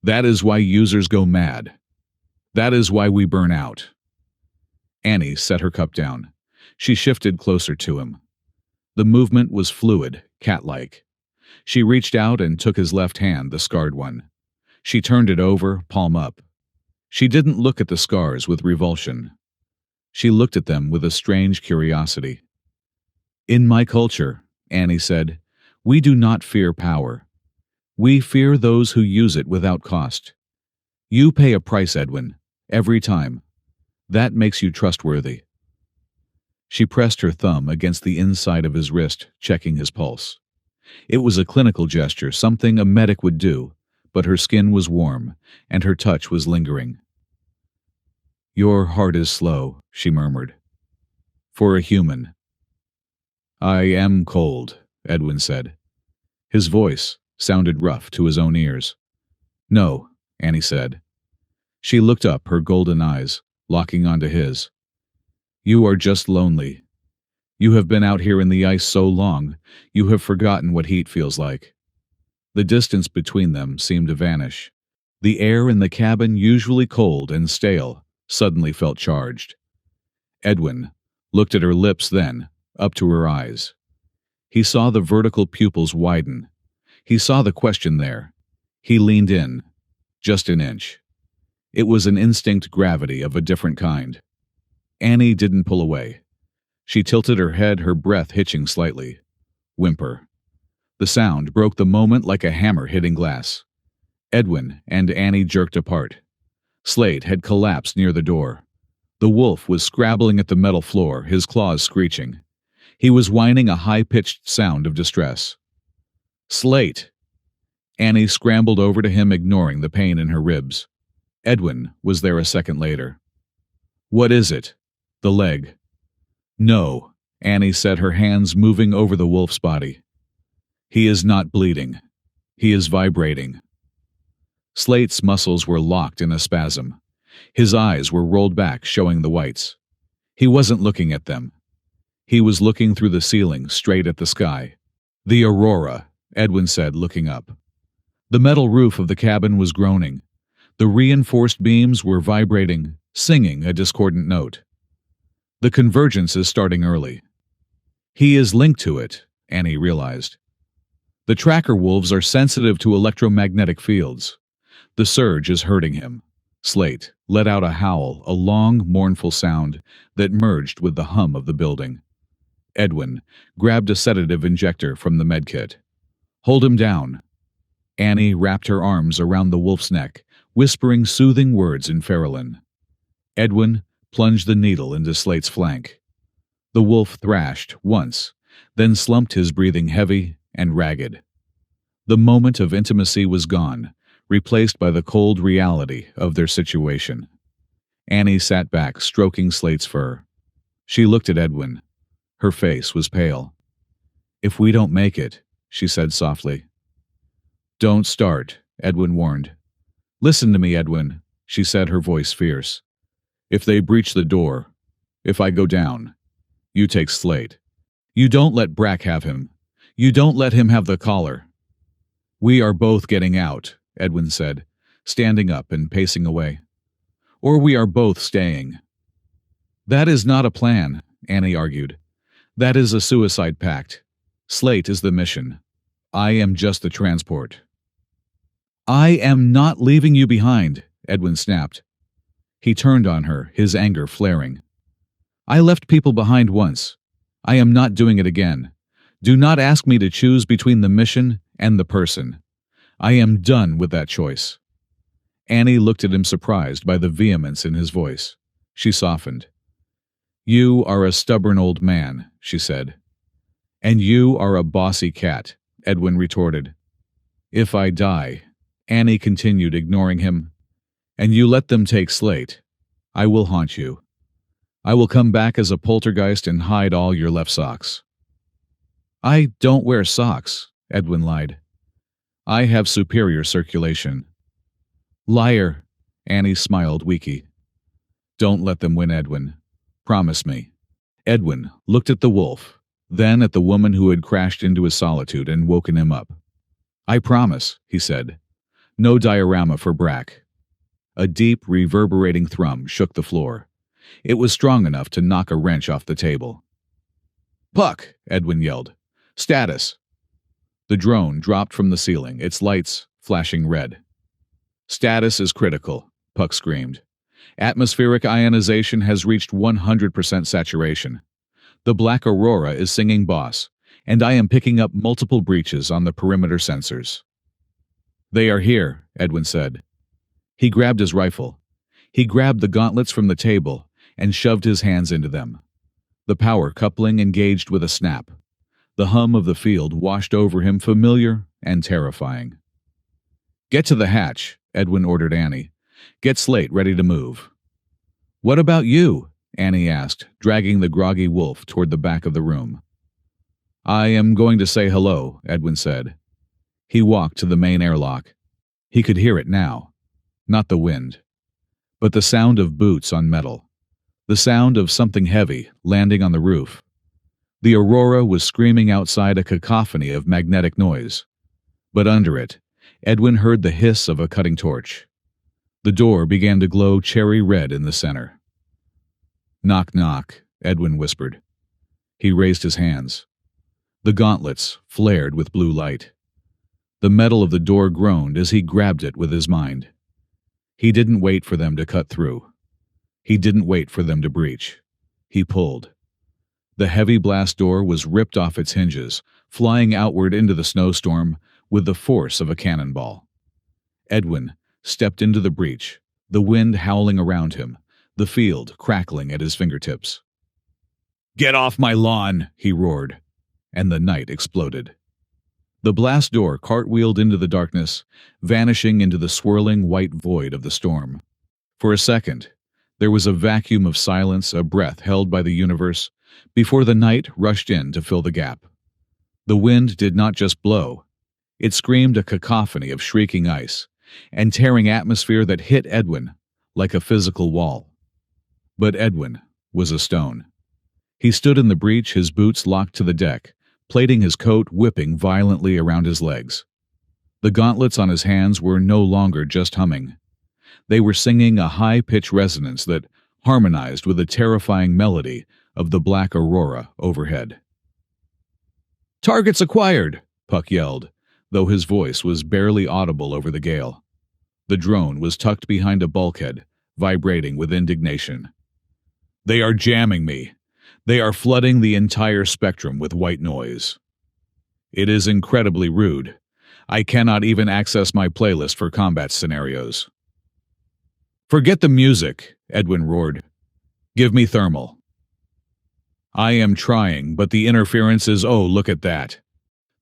That is why users go mad. That is why we burn out. Annie set her cup down. She shifted closer to him. The movement was fluid, cat-like. She reached out and took his left hand, the scarred one. She turned it over, palm up. She didn't look at the scars with revulsion. She looked at them with a strange curiosity. In my culture, Annie said, we do not fear power. We fear those who use it without cost. You pay a price, Edwin, every time. That makes you trustworthy. She pressed her thumb against the inside of his wrist, checking his pulse. It was a clinical gesture, something a medic would do, but her skin was warm, and her touch was lingering. Your heart is slow, she murmured. For a human. I am cold, Edwin said. His voice sounded rough to his own ears. No, Annie said. She looked up, her golden eyes locking onto his. You are just lonely. You have been out here in the ice so long, you have forgotten what heat feels like. The distance between them seemed to vanish. The air in the cabin, usually cold and stale, suddenly felt charged. Edwin looked at her lips, then up to her eyes. He saw the vertical pupils widen. He saw the question there. He leaned in, just an inch. It was an instinct gravity of a different kind. Annie didn't pull away. She tilted her head, her breath hitching slightly. Whimper. The sound broke the moment like a hammer hitting glass. Edwin and Annie jerked apart. Slade had collapsed near the door. The wolf was scrabbling at the metal floor, his claws screeching. He was whining a high-pitched sound of distress. Slate! Annie scrambled over to him, ignoring the pain in her ribs. Edwin was there a second later. What is it? The leg. No, Annie said, her hands moving over the wolf's body. He is not bleeding. He is vibrating. Slate's muscles were locked in a spasm. His eyes were rolled back, showing the whites. He wasn't looking at them. He was looking through the ceiling, straight at the sky. The aurora, Edwin said, looking up. The metal roof of the cabin was groaning. The reinforced beams were vibrating, singing a discordant note. The convergence is starting early. He is linked to it, Annie realized. The tracker wolves are sensitive to electromagnetic fields. The surge is hurting him. Slate let out a howl, a long, mournful sound that merged with the hum of the building. Edwin grabbed a sedative injector from the medkit. Hold him down. Annie wrapped her arms around the wolf's neck, whispering soothing words in Farallon. Edwin plunged the needle into Slate's flank. The wolf thrashed once, then slumped, his breathing heavy and ragged. The moment of intimacy was gone, replaced by the cold reality of their situation. Annie sat back, stroking Slate's fur. She looked at Edwin. Her face was pale. If we don't make it, she said softly. Don't start, Edwin warned. Listen to me, Edwin, she said, her voice fierce. If they breach the door, if I go down, you take Slate. You don't let Brack have him. You don't let him have the collar. We are both getting out, Edwin said, standing up and pacing away. Or we are both staying. That is not a plan, Annie argued. That is a suicide pact. Slate is the mission. I am just the transport. I am not leaving you behind, Edwin snapped. He turned on her, his anger flaring. I left people behind once. I am not doing it again. Do not ask me to choose between the mission and the person. I am done with that choice. Annie looked at him surprised by the vehemence in his voice. She softened. You are a stubborn old man, she said. And you are a bossy cat, Edwin retorted. If I die, Annie continued, ignoring him, and you let them take Slate, I will haunt you. I will come back as a poltergeist and hide all your left socks. I don't wear socks, Edwin lied. I have superior circulation. Liar, Annie smiled weakly. Don't let them win, Edwin. Promise me. Edwin looked at the wolf, then at the woman who had crashed into his solitude and woken him up. I promise, he said. No diorama for Brack. A deep, reverberating thrum shook the floor. It was strong enough to knock a wrench off the table. Puck, Edwin yelled. Status. The drone dropped from the ceiling, its lights flashing red. Status is critical, Puck screamed. Atmospheric ionization has reached 100% saturation. The black aurora is singing boss, and I am picking up multiple breaches on the perimeter sensors. They are here, Edwin said. He grabbed his rifle. He grabbed the gauntlets from the table and shoved his hands into them. The power coupling engaged with a snap. The hum of the field washed over him, familiar and terrifying. Get to the hatch, Edwin ordered Annie. Get Slate ready to move. What about you? Annie asked, dragging the groggy wolf toward the back of the room. I am going to say hello, Edwin said. He walked to the main airlock. He could hear it now. Not the wind, but the sound of boots on metal. The sound of something heavy landing on the roof. The aurora was screaming outside, a cacophony of magnetic noise. But under it, Edwin heard the hiss of a cutting torch. The door began to glow cherry red in the center. Knock, knock, Edwin whispered. He raised his hands. The gauntlets flared with blue light. The metal of the door groaned as he grabbed it with his mind. He didn't wait for them to cut through. He didn't wait for them to breach. He pulled. The heavy blast door was ripped off its hinges, flying outward into the snowstorm with the force of a cannonball. Edwin stepped into the breach, the wind howling around him, the field crackling at his fingertips. Get off my lawn, he roared, and the night exploded. The blast door cartwheeled into the darkness, vanishing into the swirling white void of the storm. For a second, there was a vacuum of silence, a breath held by the universe, before the night rushed in to fill the gap. The wind did not just blow. It screamed a cacophony of shrieking ice and tearing atmosphere that hit Edwin like a physical wall. But Edwin was a stone. He stood in the breach, his boots locked to the deck, plaiting his coat, whipping violently around his legs. The gauntlets on his hands were no longer just humming. They were singing a high-pitched resonance that harmonized with the terrifying melody of the black aurora overhead. Targets acquired, Puck yelled, though his voice was barely audible over the gale. The drone was tucked behind a bulkhead, vibrating with indignation. They are jamming me. They are flooding the entire spectrum with white noise. It is incredibly rude. I cannot even access my playlist for combat scenarios. Forget the music, Edwin roared. Give me thermal. I am trying, but the interference is, oh, look at that.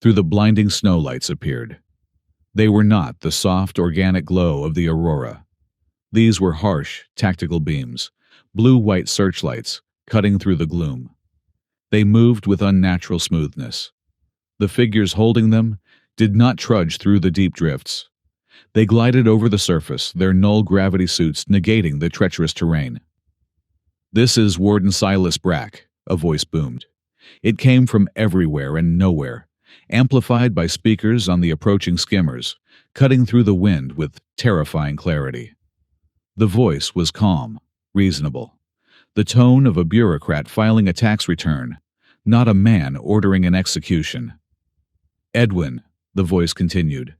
Through the blinding snow lights appeared. They were not the soft, organic glow of the aurora. These were harsh, tactical beams, blue-white searchlights cutting through the gloom. They moved with unnatural smoothness. The figures holding them did not trudge through the deep drifts. They glided over the surface, their null-gravity suits negating the treacherous terrain. This is Warden Silas Brack, a voice boomed. It came from everywhere and nowhere, amplified by speakers on the approaching skimmers, cutting through the wind with terrifying clarity. The voice was calm, reasonable, the tone of a bureaucrat filing a tax return, not a man ordering an execution. "Edwin," the voice continued,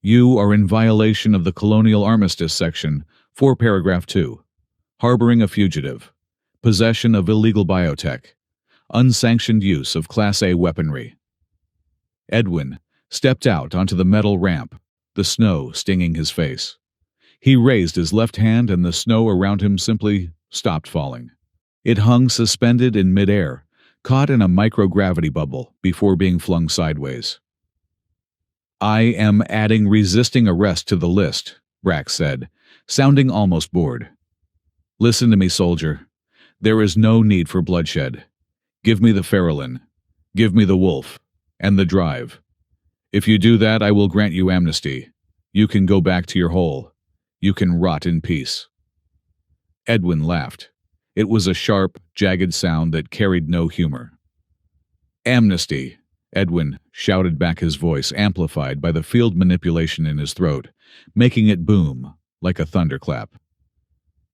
"you are in violation of the Colonial Armistice Section 4 Paragraph 2. Harboring a fugitive, possession of illegal biotech, unsanctioned use of Class A weaponry." Edwin stepped out onto the metal ramp, the snow stinging his face. He raised his left hand and the snow around him simply stopped falling. It hung suspended in midair, caught in a microgravity bubble before being flung sideways. "I am adding resisting arrest to the list," Brack said, sounding almost bored. "Listen to me, soldier. There is no need for bloodshed. Give me the Farallon. Give me the wolf. And the drive. If you do that, I will grant you amnesty. You can go back to your hole. You can rot in peace." Edwin laughed. It was a sharp, jagged sound that carried no humor. "Amnesty," Edwin shouted back, his voice amplified by the field manipulation in his throat, making it boom like a thunderclap.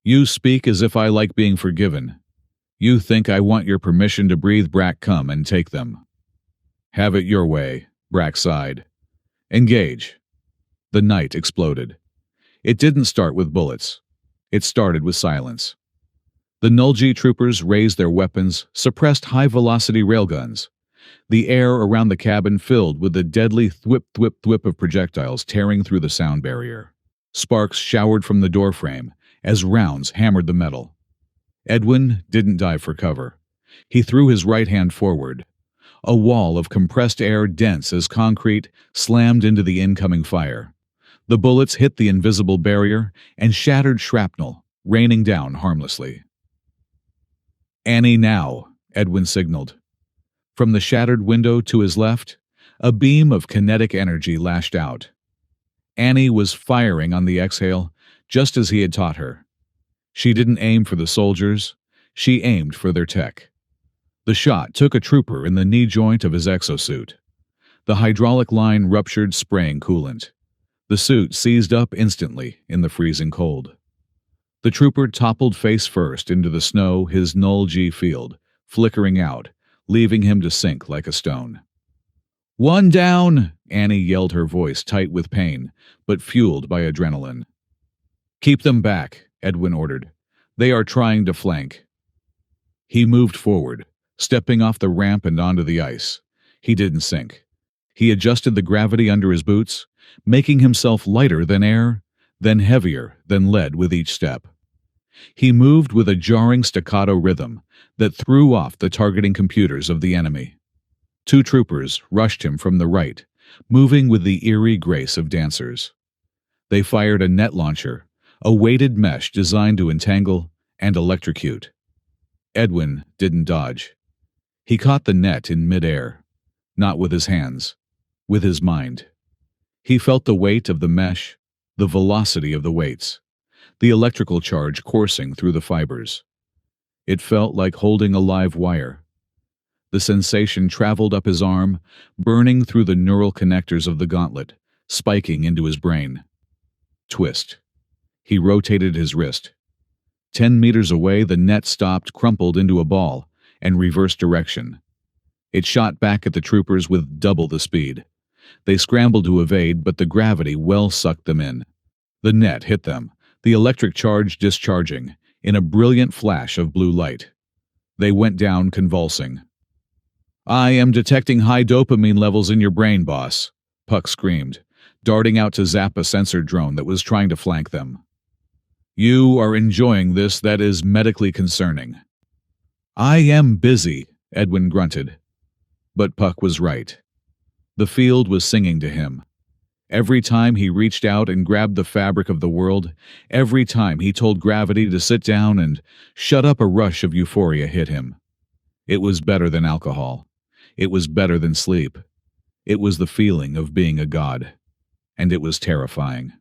"You speak as if I like being forgiven. You think I want your permission to breathe. Brack, come and take them." "Have it your way," Brack sighed. "Engage." The night exploded. It didn't start with bullets. It started with silence. The Nulgi troopers raised their weapons, suppressed high-velocity railguns. The air around the cabin filled with the deadly thwip-thwip-thwip of projectiles tearing through the sound barrier. Sparks showered from the doorframe as rounds hammered the metal. Edwin didn't dive for cover. He threw his right hand forward. A wall of compressed air, dense as concrete, slammed into the incoming fire. The bullets hit the invisible barrier and shattered shrapnel, raining down harmlessly. "Annie, now," Edwin signaled. From the shattered window to his left, a beam of kinetic energy lashed out. Annie was firing on the exhale, just as he had taught her. She didn't aim for the soldiers, she aimed for their tech. The shot took a trooper in the knee joint of his exosuit. The hydraulic line ruptured, spraying coolant. The suit seized up instantly in the freezing cold. The trooper toppled face first into the snow, his null G field flickering out, leaving him to sink like a stone. "One down!" Annie yelled, her voice tight with pain, but fueled by adrenaline. "Keep them back," Edwin ordered. "They are trying to flank." He moved forward, stepping off the ramp and onto the ice. He didn't sink. He adjusted the gravity under his boots, making himself lighter than air, then heavier than lead with each step. He moved with a jarring staccato rhythm that threw off the targeting computers of the enemy. Two troopers rushed him from the right, moving with the eerie grace of dancers. They fired a net launcher, a weighted mesh designed to entangle and electrocute. Edwin didn't dodge. He caught the net in midair, not with his hands, with his mind. He felt the weight of the mesh, the velocity of the weights, the electrical charge coursing through the fibers. It felt like holding a live wire. The sensation traveled up his arm, burning through the neural connectors of the gauntlet, spiking into his brain. Twist. He rotated his wrist. 10 meters away, the net stopped, crumpled into a ball, and reversed direction. It shot back at the troopers with double the speed. They scrambled to evade, but the gravity well sucked them in. The net hit them, the electric charge discharging, in a brilliant flash of blue light. They went down convulsing. "I am detecting high dopamine levels in your brain, boss," Puck screamed, darting out to zap a sensor drone that was trying to flank them. "You are enjoying this. That is medically concerning." "I am busy," Edwin grunted. But Puck was right. The field was singing to him. Every time he reached out and grabbed the fabric of the world, every time he told gravity to sit down and shut up, a rush of euphoria hit him. It was better than alcohol. It was better than sleep. It was the feeling of being a god. And it was terrifying.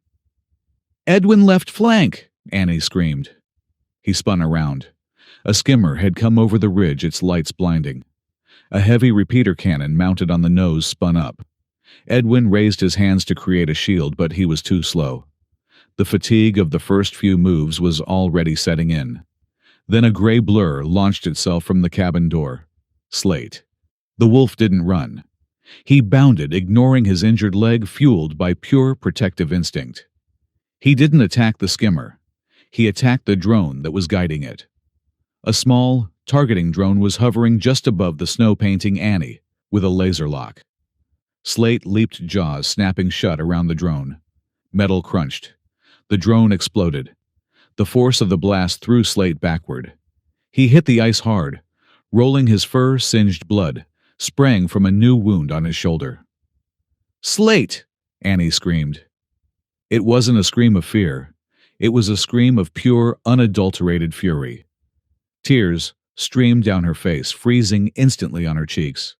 "Edwin, left flank!" Annie screamed. He spun around. A skimmer had come over the ridge, its lights blinding. A heavy repeater cannon mounted on the nose spun up. Edwin raised his hands to create a shield, but he was too slow. The fatigue of the first few moves was already setting in. Then a gray blur launched itself from the cabin door. Slate. The wolf didn't run. He bounded, ignoring his injured leg, fueled by pure protective instinct. He didn't attack the skimmer. He attacked the drone that was guiding it. A small, targeting drone was hovering just above the snow-painting Annie, with a laser lock. Slate leaped, jaws snapping shut around the drone. Metal crunched. The drone exploded. The force of the blast threw Slate backward. He hit the ice hard, rolling his fur-singed blood, spraying from a new wound on his shoulder. "Slate!" Annie screamed. It wasn't a scream of fear. It was a scream of pure, unadulterated fury. Tears streamed down her face, freezing instantly on her cheeks.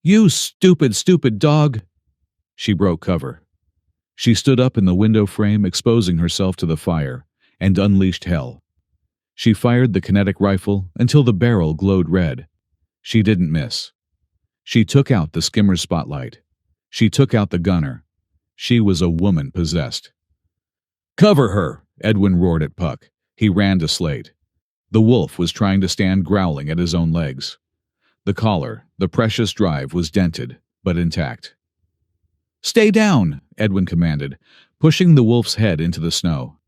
"You stupid, stupid dog!" She broke cover. She stood up in the window frame, exposing herself to the fire, and unleashed hell. She fired the kinetic rifle until the barrel glowed red. She didn't miss. She took out the skimmer's spotlight. She took out the gunner. She was a woman possessed. "Cover her!" Edwin roared at Puck. He ran to Slate. The wolf was trying to stand, growling at his own legs. The collar, the precious drive, was dented, but intact. "Stay down!" Edwin commanded, pushing the wolf's head into the snow.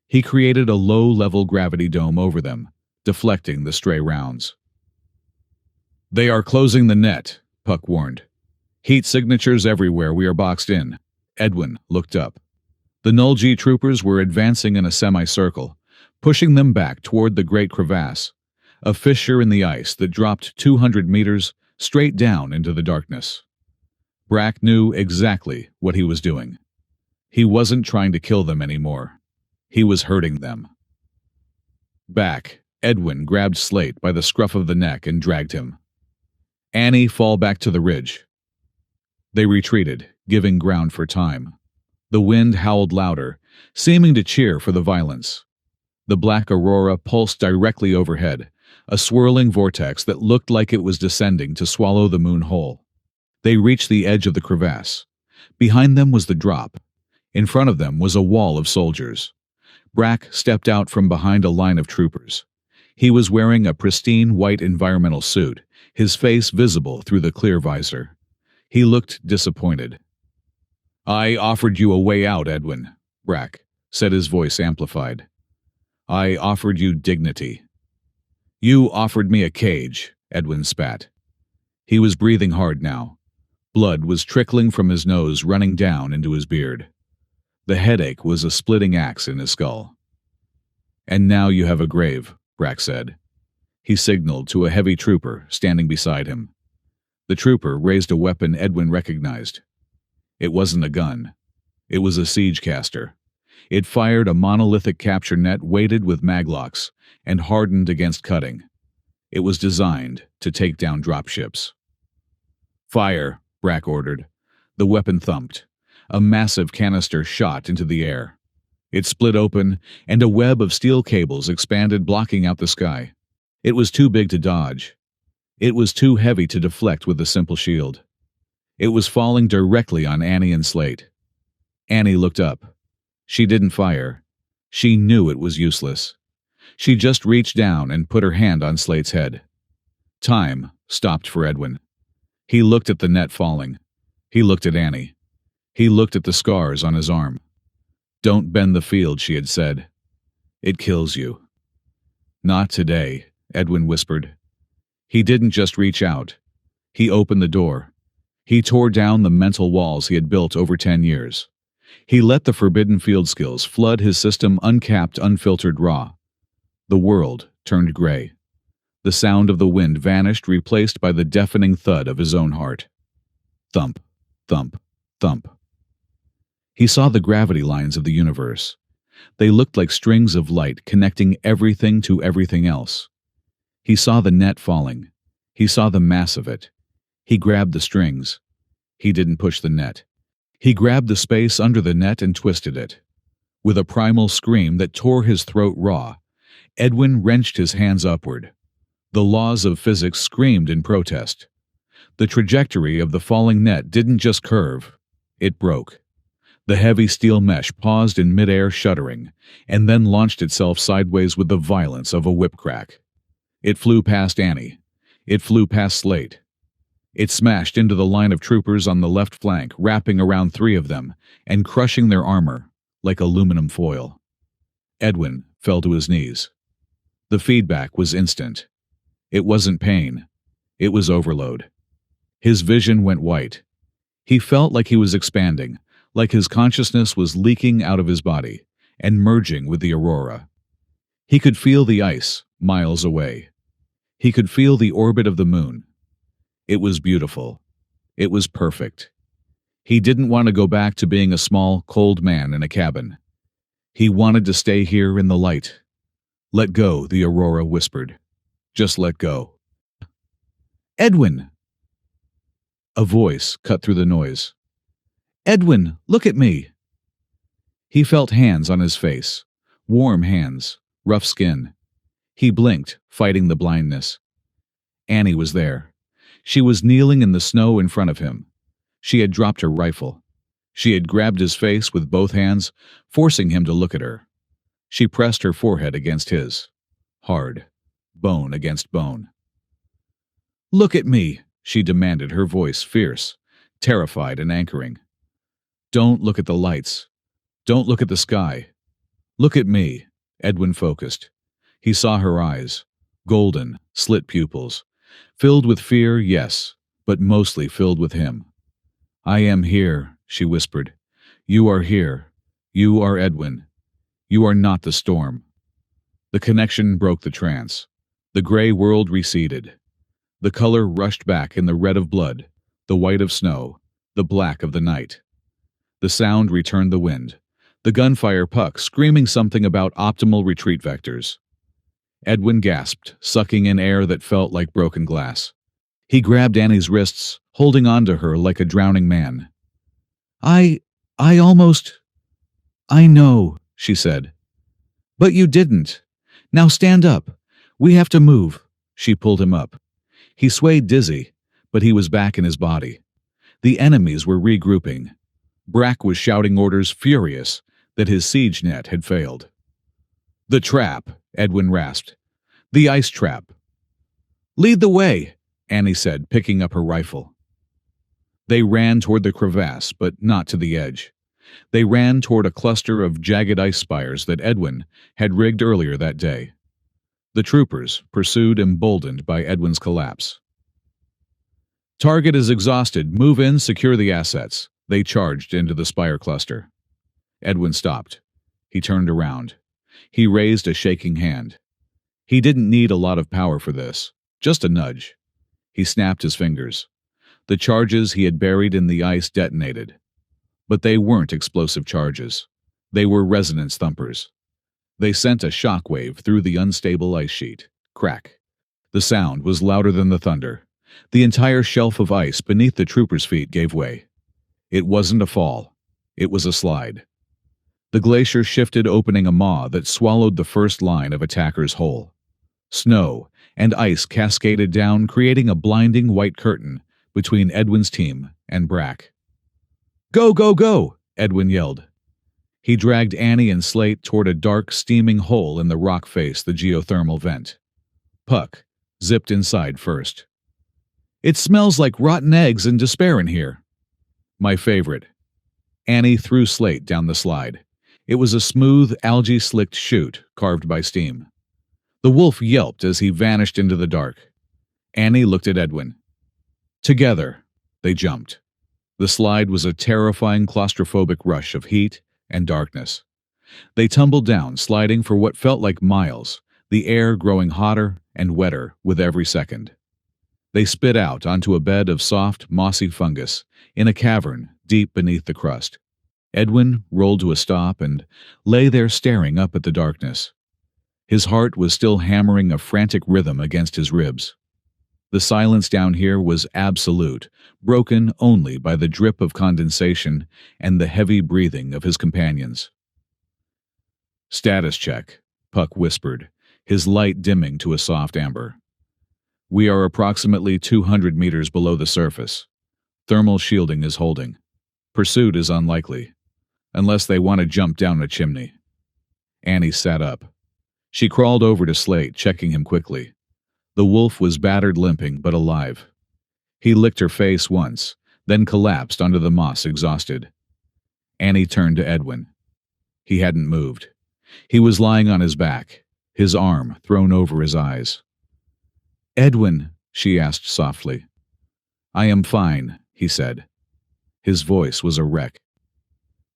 He created a low-level gravity dome over them, deflecting the stray rounds. "They are closing the net," Puck warned. "Heat signatures everywhere. We are boxed in." Edwin looked up. The Nulgi troopers were advancing in a semicircle, pushing them back toward the great crevasse, a fissure in the ice that dropped 200 meters straight down into the darkness. Brack knew exactly what he was doing. He wasn't trying to kill them anymore. He was hurting them. Back, Edwin grabbed Slate by the scruff of the neck and dragged him. "Annie, fall back to the ridge." They retreated, giving ground for time. The wind howled louder, seeming to cheer for the violence. The black aurora pulsed directly overhead, a swirling vortex that looked like it was descending to swallow the moon whole. They reached the edge of the crevasse. Behind them was the drop. In front of them was a wall of soldiers. Brack stepped out from behind a line of troopers. He was wearing a pristine white environmental suit, his face visible through the clear visor. He looked disappointed. "I offered you a way out, Edwin," Brack said, his voice amplified. "I offered you dignity." "You offered me a cage," Edwin spat. He was breathing hard now. Blood was trickling from his nose, running down into his beard. The headache was a splitting axe in his skull. "And now you have a grave," Brack said. He signaled to a heavy trooper standing beside him. The trooper raised a weapon Edwin recognized. It wasn't a gun. It was a siege caster. It fired a monolithic capture net weighted with maglocks and hardened against cutting. It was designed to take down dropships. "Fire," Brack ordered. The weapon thumped. A massive canister shot into the air. It split open, and a web of steel cables expanded, blocking out the sky. It was too big to dodge. It was too heavy to deflect with a simple shield. It was falling directly on Annie and Slate. Annie looked up. She didn't fire. She knew it was useless. She just reached down and put her hand on Slate's head. Time stopped for Edwin. He looked at the net falling. He looked at Annie. He looked at the scars on his arm. "Don't bend the field," she had said. "It kills you." "Not today," Edwin whispered. He didn't just reach out. He opened the door. He tore down the mental walls he had built over 10 years. He let the forbidden field skills flood his system, uncapped, unfiltered, raw. The world turned gray. The sound of the wind vanished, replaced by the deafening thud of his own heart. Thump, thump, thump. He saw the gravity lines of the universe. They looked like strings of light connecting everything to everything else. He saw the net falling. He saw the mass of it. He grabbed the strings. He didn't push the net. He grabbed the space under the net and twisted it. With a primal scream that tore his throat raw, Edwin wrenched his hands upward. The laws of physics screamed in protest. The trajectory of the falling net didn't just curve, it broke. The heavy steel mesh paused in midair, shuddering, and then launched itself sideways with the violence of a whip crack. It flew past Annie. It flew past Slate. It smashed into the line of troopers on the left flank, wrapping around 3 of them and crushing their armor like aluminum foil. Edwin fell to his knees. The feedback was instant. It wasn't pain. It was overload. His vision went white. He felt like he was expanding, like his consciousness was leaking out of his body and merging with the aurora. He could feel the ice miles away. He could feel the orbit of the moon. It was beautiful. It was perfect. He didn't want to go back to being a small, cold man in a cabin. He wanted to stay here in the light. Let go, the aurora whispered. Just let go. Edwin! A voice cut through the noise. Edwin, look at me! He felt hands on his face. Warm hands, rough skin. He blinked, fighting the blindness. Annie was there. She was kneeling in the snow in front of him. She had dropped her rifle. She had grabbed his face with both hands, forcing him to look at her. She pressed her forehead against his. Hard. Bone against bone. Look at me, she demanded, her voice fierce, terrified and anchoring. Don't look at the lights. Don't look at the sky. Look at me, Edwin focused. He saw her eyes, golden, slit pupils, filled with fear, yes, but mostly filled with him. I am here, she whispered. You are here. You are Edwin. You are not the storm. The connection broke the trance. The gray world receded. The color rushed back in the red of blood, the white of snow, the black of the night. The sound returned the wind. The gunfire, Puck screaming something about optimal retreat vectors. Edwin gasped, sucking in air that felt like broken glass. He grabbed Annie's wrists, holding on to her like a drowning man. I know, she said. But you didn't. Now stand up. We have to move. She pulled him up. He swayed dizzy, but he was back in his body. The enemies were regrouping. Brack was shouting orders, furious that his siege net had failed. The trap, Edwin rasped. The ice trap. Lead the way, Annie said, picking up her rifle. They ran toward the crevasse, but not to the edge. They ran toward a cluster of jagged ice spires that Edwin had rigged earlier that day. The troopers pursued, emboldened by Edwin's collapse. Target is exhausted. Move in, secure the assets. They charged into the spire cluster. Edwin stopped. He turned around. He raised a shaking hand. He didn't need a lot of power for this, just a nudge. He snapped his fingers. The charges he had buried in the ice detonated. But they weren't explosive charges. They were resonance thumpers. They sent a shockwave through the unstable ice sheet. Crack. The sound was louder than the thunder. The entire shelf of ice beneath the troopers' feet gave way. It wasn't a fall. It was a slide. The glacier shifted, opening a maw that swallowed the first line of attackers whole. Snow and ice cascaded down, creating a blinding white curtain between Edwin's team and Brack. Go, go, go, Edwin yelled. He dragged Annie and Slate toward a dark, steaming hole in the rock face, the geothermal vent. Puck zipped inside first. It smells like rotten eggs and despair in here. My favorite. Annie threw Slate down the slide. It was a smooth, algae-slicked chute carved by steam. The wolf yelped as he vanished into the dark. Annie looked at Edwin. Together, they jumped. The slide was a terrifying claustrophobic rush of heat and darkness. They tumbled down, sliding for what felt like miles, the air growing hotter and wetter with every second. They spit out onto a bed of soft, mossy fungus in a cavern deep beneath the crust. Edwin rolled to a stop and lay there staring up at the darkness. His heart was still hammering a frantic rhythm against his ribs. The silence down here was absolute, broken only by the drip of condensation and the heavy breathing of his companions. Status check, Puck whispered, his light dimming to a soft amber. We are approximately 200 meters below the surface. Thermal shielding is holding. Pursuit is unlikely, unless they want to jump down a chimney. Annie sat up. She crawled over to Slate, checking him quickly. The wolf was battered, limping, but alive. He licked her face once, then collapsed onto the moss, exhausted. Annie turned to Edwin. He hadn't moved. He was lying on his back, his arm thrown over his eyes. "Edwin," she asked softly. "I am fine," he said. His voice was a wreck.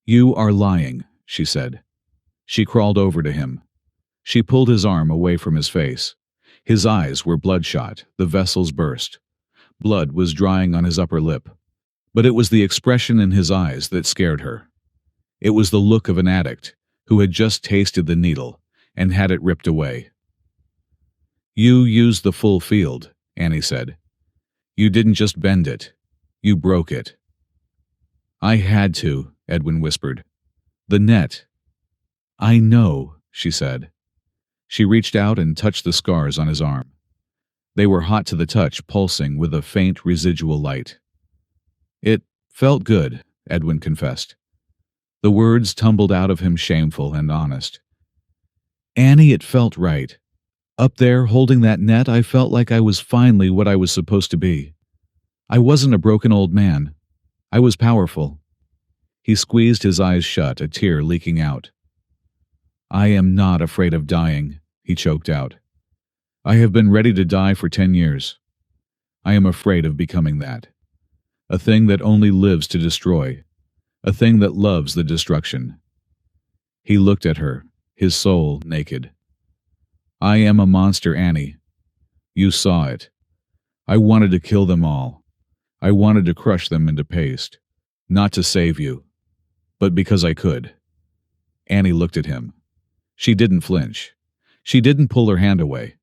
"You are lying," she said. She crawled over to him. She pulled his arm away from his face. His eyes were bloodshot, the vessels burst. Blood was drying on his upper lip. But it was the expression in his eyes that scared her. It was the look of an addict who had just tasted the needle and had it ripped away. "You used the full field," Annie said. "You didn't just bend it. You broke it." "I had to," Edwin whispered. "The net." "I know," she said. She reached out and touched the scars on his arm. They were hot to the touch, pulsing with a faint residual light. "It felt good," Edwin confessed. The words tumbled out of him, shameful and honest. "Annie, it felt right. Up there, holding that net, I felt like I was finally what I was supposed to be. I wasn't a broken old man. I was powerful." He squeezed his eyes shut, a tear leaking out. "I am not afraid of dying," he choked out. "I have been ready to die for 10 years. I am afraid of becoming that. A thing that only lives to destroy. A thing that loves the destruction." He looked at her, his soul naked. "I am a monster, Annie. You saw it. I wanted to kill them all. I wanted to crush them into paste. Not to save you, but because I could." Annie looked at him. She didn't flinch. She didn't pull her hand away.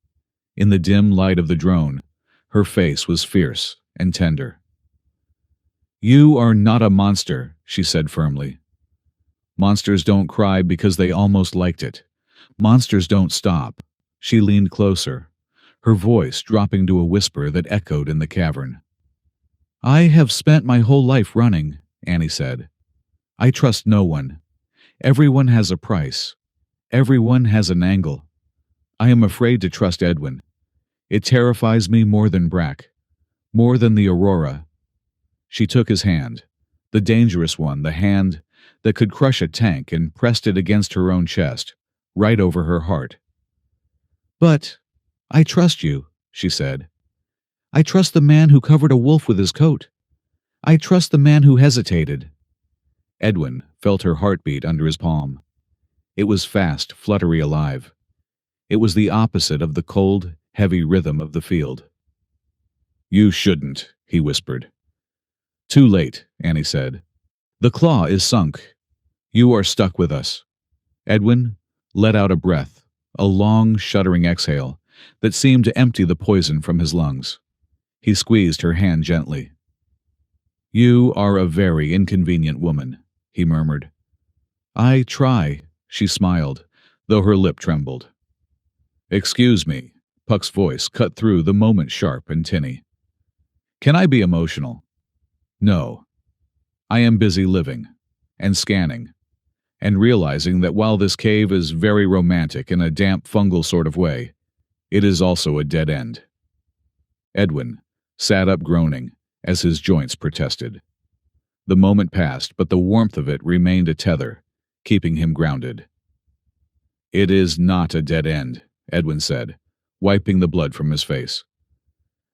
In the dim light of the drone, her face was fierce and tender. "You are not a monster," she said firmly. "Monsters don't cry because they almost liked it. Monsters don't stop." She leaned closer, her voice dropping to a whisper that echoed in the cavern. "I have spent my whole life running," Annie said. "I trust no one. Everyone has a price. Everyone has an angle. I am afraid to trust Edwin. It terrifies me more than Brack, more than the Aurora." She took his hand, the dangerous one, the hand that could crush a tank, and pressed it against her own chest, right over her heart. "But I trust you," she said. "I trust the man who covered a wolf with his coat. I trust the man who hesitated." Edwin felt her heartbeat under his palm. It was fast, fluttery, alive. It was the opposite of the cold, heavy rhythm of the field. "You shouldn't," he whispered. "Too late," Annie said. "The claw is sunk. You are stuck with us." Edwin let out a breath, a long, shuddering exhale that seemed to empty the poison from his lungs. He squeezed her hand gently. "You are a very inconvenient woman," he murmured. "I try," she smiled, though her lip trembled. "Excuse me," Puck's voice cut through the moment, sharp and tinny. "Can I be emotional? No. I am busy living, and scanning, and realizing that while this cave is very romantic in a damp, fungal sort of way, it is also a dead end." Edwin sat up, groaning, as his joints protested. The moment passed, but the warmth of it remained a tether, keeping him grounded. "It is not a dead end," Edwin said, wiping the blood from his face.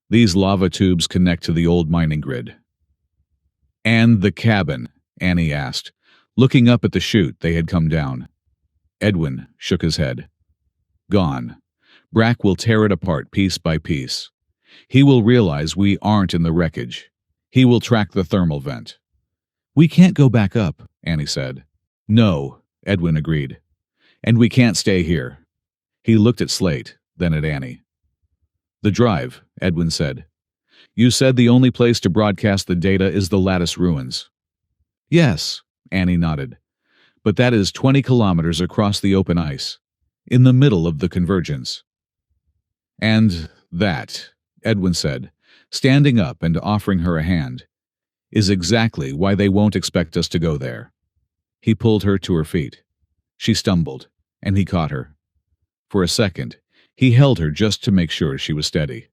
"These lava tubes connect to the old mining grid." "And the cabin?" Annie asked, looking up at the chute they had come down. Edwin shook his head. "Gone. Brack will tear it apart piece by piece. He will realize we aren't in the wreckage. He will track the thermal vent." "We can't go back up," Annie said. "No," Edwin agreed. "And we can't stay here." He looked at Slate, then at Annie. "The drive," Edwin said. "You said the only place to broadcast the data is the Lattice ruins." "Yes," Annie nodded. "But that is 20 kilometers across the open ice, in the middle of the convergence." "And that," Edwin said, standing up and offering her a hand, "is exactly why they won't expect us to go there." He pulled her to her feet. She stumbled, and he caught her. For a second, he held her just to make sure she was steady.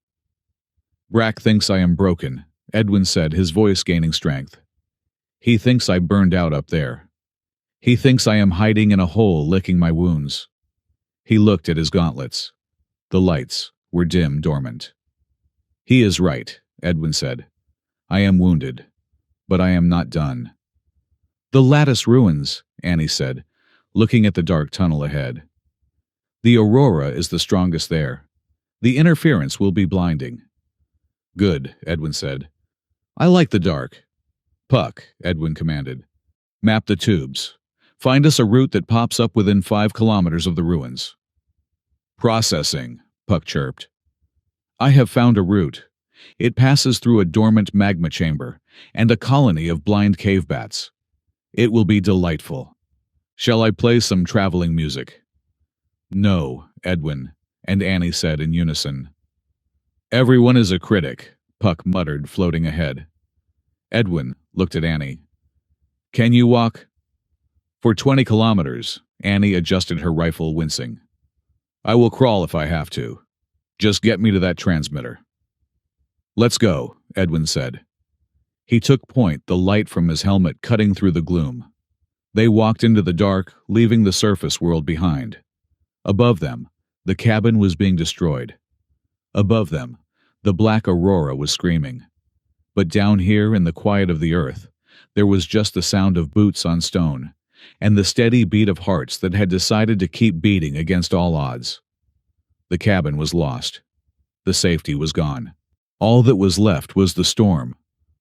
"Brack thinks I am broken," Edwin said, his voice gaining strength. "He thinks I burned out up there. He thinks I am hiding in a hole licking my wounds." He looked at his gauntlets. The lights were dim, dormant. "He is right," Edwin said. "I am wounded, but I am not done." "The lattice ruins," Annie said, looking at the dark tunnel ahead. "The aurora is the strongest there. The interference will be blinding." "Good," Edwin said. "I like the dark." "Puck," Edwin commanded. "Map the tubes. Find us a route that pops up within 5 kilometers of the ruins." "Processing," Puck chirped. "I have found a route. It passes through a dormant magma chamber and a colony of blind cave bats. It will be delightful. Shall I play some traveling music?" "No," Edwin and Annie said in unison. "Everyone is a critic," Puck muttered, floating ahead. Edwin looked at Annie. "Can you walk?" "For 20 kilometers, Annie adjusted her rifle, wincing. "I will crawl if I have to. Just get me to that transmitter." "Let's go," Edwin said. He took point, the light from his helmet cutting through the gloom. They walked into the dark, leaving the surface world behind. Above them, the cabin was being destroyed. Above them, the black aurora was screaming. But down here in the quiet of the earth, there was just the sound of boots on stone, and the steady beat of hearts that had decided to keep beating against all odds. The cabin was lost. The safety was gone. All that was left was the storm,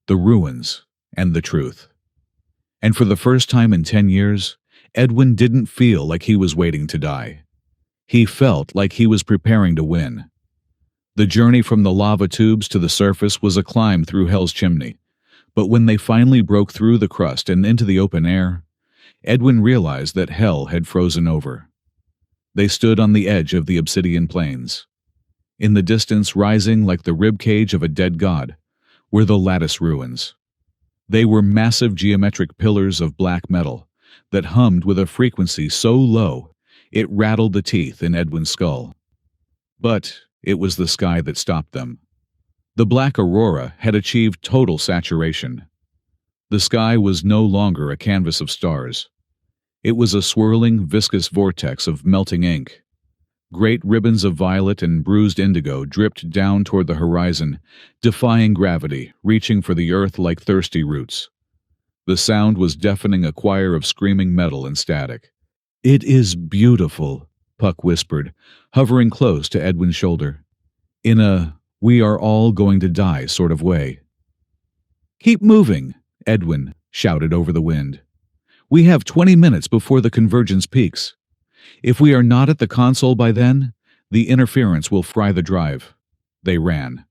the ruins, and the truth. And for the first time in 10 years, Edwin didn't feel like he was waiting to die. He felt like he was preparing to win. The journey from the lava tubes to the surface was a climb through hell's chimney, but when they finally broke through the crust and into the open air, Edwin realized that hell had frozen over. They stood on the edge of the obsidian plains. In the distance, rising like the ribcage of a dead god, were the lattice ruins. They were massive geometric pillars of black metal that hummed with a frequency so low it rattled the teeth in Edwin's skull. But it was the sky that stopped them. The black aurora had achieved total saturation. The sky was no longer a canvas of stars. It was a swirling, viscous vortex of melting ink. Great ribbons of violet and bruised indigo dripped down toward the horizon, defying gravity, reaching for the earth like thirsty roots. The sound was deafening, a choir of screaming metal and static. "It is beautiful," Puck whispered, hovering close to Edwin's shoulder. "In a we are all going to die sort of way." "Keep moving," Edwin shouted over the wind. "We have 20 minutes before the convergence peaks. If we are not at the console by then, the interference will fry the drive." They ran.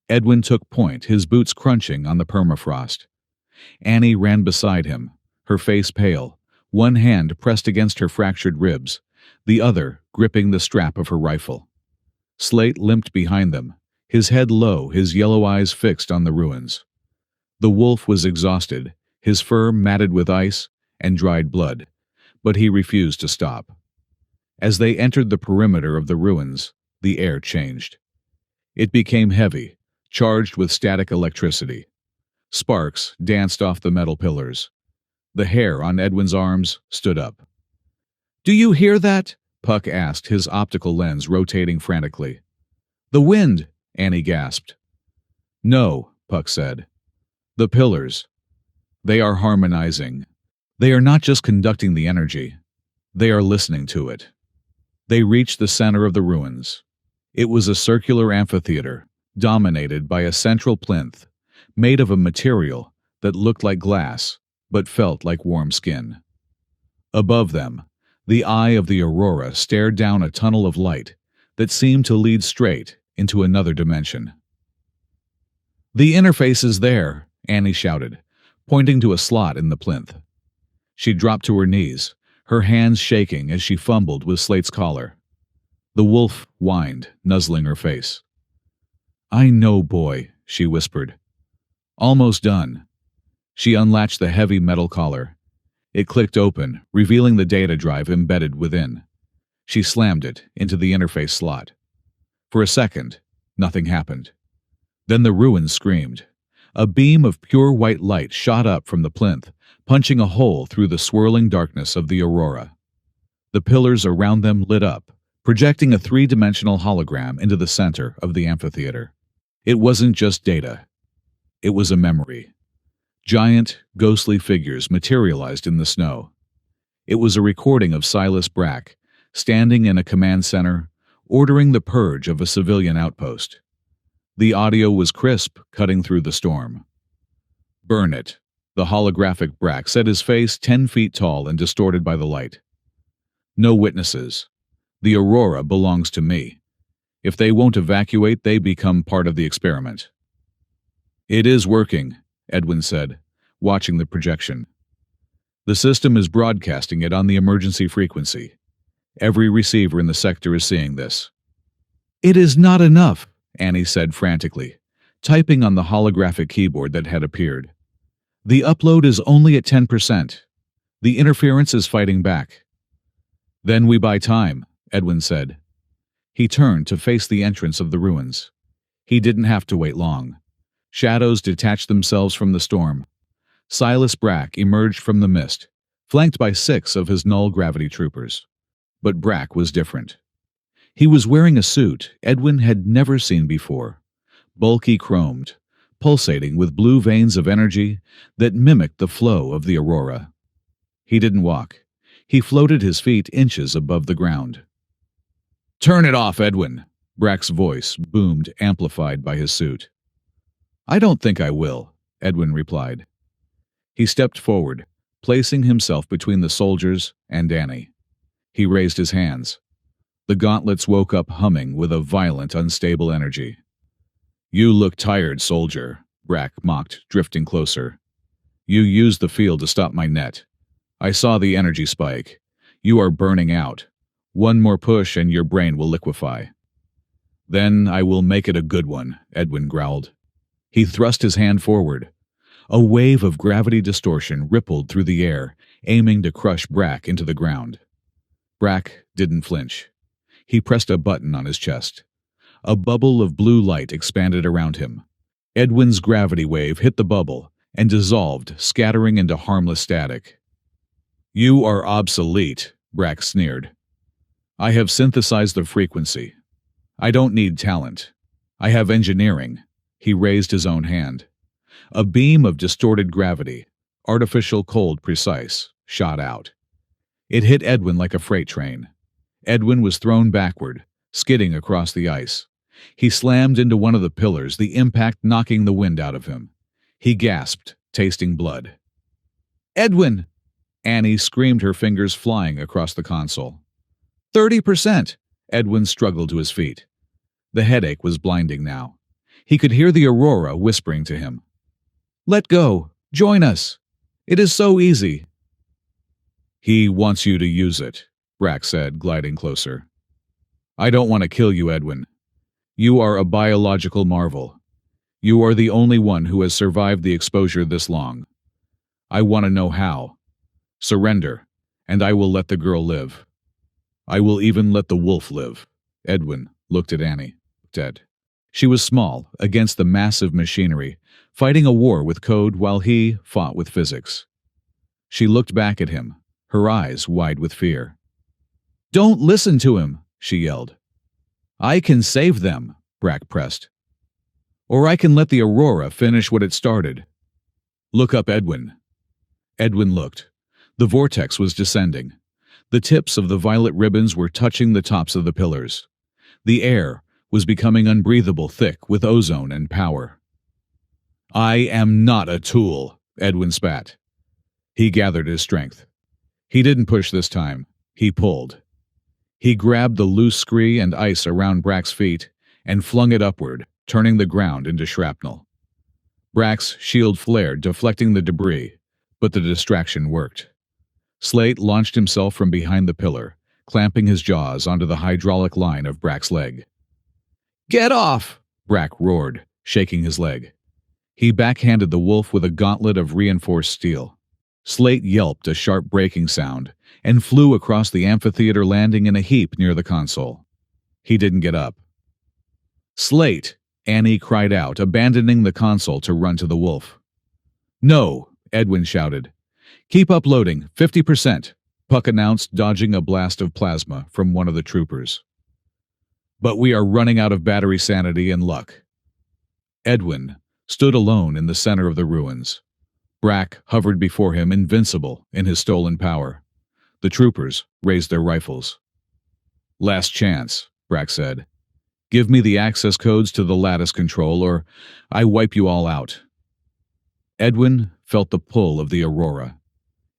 Edwin took point, his boots crunching on the permafrost. Annie ran beside him, her face pale, one hand pressed against her fractured ribs, the other gripping the strap of her rifle. Slate limped behind them, his head low, his yellow eyes fixed on the ruins. The wolf was exhausted, his fur matted with ice and dried blood, but he refused to stop. As they entered the perimeter of the ruins, the air changed. It became heavy, charged with static electricity. Sparks danced off the metal pillars. The hair on Edwin's arms stood up. "Do you hear that?" Puck asked, his optical lens rotating frantically. "The wind," Annie gasped. "No," Puck said. "The pillars. They are harmonizing. They are not just conducting the energy. They are listening to it." They reached the center of the ruins. It was a circular amphitheater, dominated by a central plinth, made of a material that looked like glass, but felt like warm skin. Above them, the eye of the aurora stared down a tunnel of light that seemed to lead straight into another dimension. "The interface is there," Annie shouted, pointing to a slot in the plinth. She dropped to her knees, her hands shaking as she fumbled with Slate's collar. The wolf whined, nuzzling her face. I know, boy, she whispered. Almost done. She unlatched the heavy metal collar. It clicked open, revealing the data drive embedded within. She slammed it into the interface slot. For a second, nothing happened. Then the ruins screamed. A beam of pure white light shot up from the plinth, punching a hole through the swirling darkness of the aurora. The pillars around them lit up, projecting a three-dimensional hologram into the center of the amphitheater. It wasn't just data. It was a memory. Giant, ghostly figures materialized in the snow. It was a recording of Silas Brack, standing in a command center, ordering the purge of a civilian outpost. The audio was crisp, cutting through the storm. Burn it, the holographic Brack said, his face 10 feet tall and distorted by the light. No witnesses. The aurora belongs to me. If they won't evacuate, they become part of the experiment. It is working, Edwin said, watching the projection. The system is broadcasting it on the emergency frequency. Every receiver in the sector is seeing this. It is not enough, Annie said frantically, typing on the holographic keyboard that had appeared. The upload is only at 10%. The interference is fighting back. Then we buy time, Edwin said. He turned to face the entrance of the ruins. He didn't have to wait long. Shadows detached themselves from the storm. Silas Brack emerged from the mist, flanked by 6 of his null-gravity troopers. But Brack was different. He was wearing a suit Edwin had never seen before, bulky chromed, pulsating with blue veins of energy that mimicked the flow of the aurora. He didn't walk. He floated, his feet inches above the ground. "Turn it off, Edwin," Brack's voice boomed, amplified by his suit. "I don't think I will," Edwin replied. He stepped forward, placing himself between the soldiers and Annie. He raised his hands. The gauntlets woke up humming with a violent, unstable energy. "You look tired, soldier," Brack mocked, drifting closer. "You used the field to stop my net. I saw the energy spike. You are burning out. One more push and your brain will liquefy." "Then I will make it a good one," Edwin growled. He thrust his hand forward. A wave of gravity distortion rippled through the air, aiming to crush Brack into the ground. Brack didn't flinch. He pressed a button on his chest. A bubble of blue light expanded around him. Edwin's gravity wave hit the bubble and dissolved, scattering into harmless static. "You are obsolete," Brack sneered. "I have synthesized the frequency. I don't need talent. I have engineering." He raised his own hand. A beam of distorted gravity, artificial, cold, precise, shot out. It hit Edwin like a freight train. Edwin was thrown backward, skidding across the ice. He slammed into one of the pillars, the impact knocking the wind out of him. He gasped, tasting blood. "Edwin!" Annie screamed, her fingers flying across the console. 30%! Edwin struggled to his feet. The headache was blinding now. He could hear the aurora whispering to him. "Let go! Join us! It is so easy!" "He wants you to use it," Brack said, gliding closer. "I don't want to kill you, Edwin. You are a biological marvel. You are the only one who has survived the exposure this long. I want to know how. Surrender, and I will let the girl live. I will even let the wolf live." Edwin looked at Annie, dead. She was small, against the massive machinery, fighting a war with code while he fought with physics. She looked back at him, her eyes wide with fear. "Don't listen to him," she yelled. "I can save them," Brack pressed. "Or I can let the aurora finish what it started." "Look up, Edwin." Edwin looked. The vortex was descending. The tips of the violet ribbons were touching the tops of the pillars. The air was becoming unbreathable, thick with ozone and power. "I am not a tool," Edwin spat. He gathered his strength. He didn't push this time. He pulled. He grabbed the loose scree and ice around Brack's feet and flung it upward, turning the ground into shrapnel. Brack's shield flared, deflecting the debris, but the distraction worked. Slate launched himself from behind the pillar, clamping his jaws onto the hydraulic line of Brack's leg. "Get off!" Brack roared, shaking his leg. He backhanded the wolf with a gauntlet of reinforced steel. Slate yelped a sharp breaking sound and flew across the amphitheater, landing in a heap near the console. He didn't get up. "Slate!" Annie cried out, abandoning the console to run to the wolf. "No!" Edwin shouted. "Keep uploading, 50%, Puck announced, dodging a blast of plasma from one of the troopers. "But we are running out of battery sanity and luck." Edwin stood alone in the center of the ruins. Brack hovered before him, invincible in his stolen power. The troopers raised their rifles. "Last chance," Brack said. "Give me the access codes to the lattice control, or I wipe you all out." Edwin felt the pull of the aurora.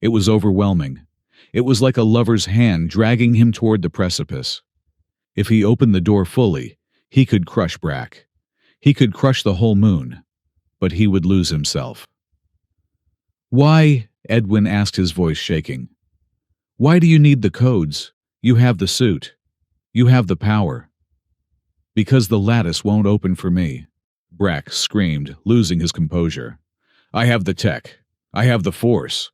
It was overwhelming. It was like a lover's hand dragging him toward the precipice. If he opened the door fully, he could crush Brack. He could crush the whole moon, but he would lose himself. "Why?" Edwin asked, his voice shaking. "Why do you need the codes? You have the suit. You have the power." "Because the lattice won't open for me," Brack screamed, losing his composure. "I have the tech. I have the force.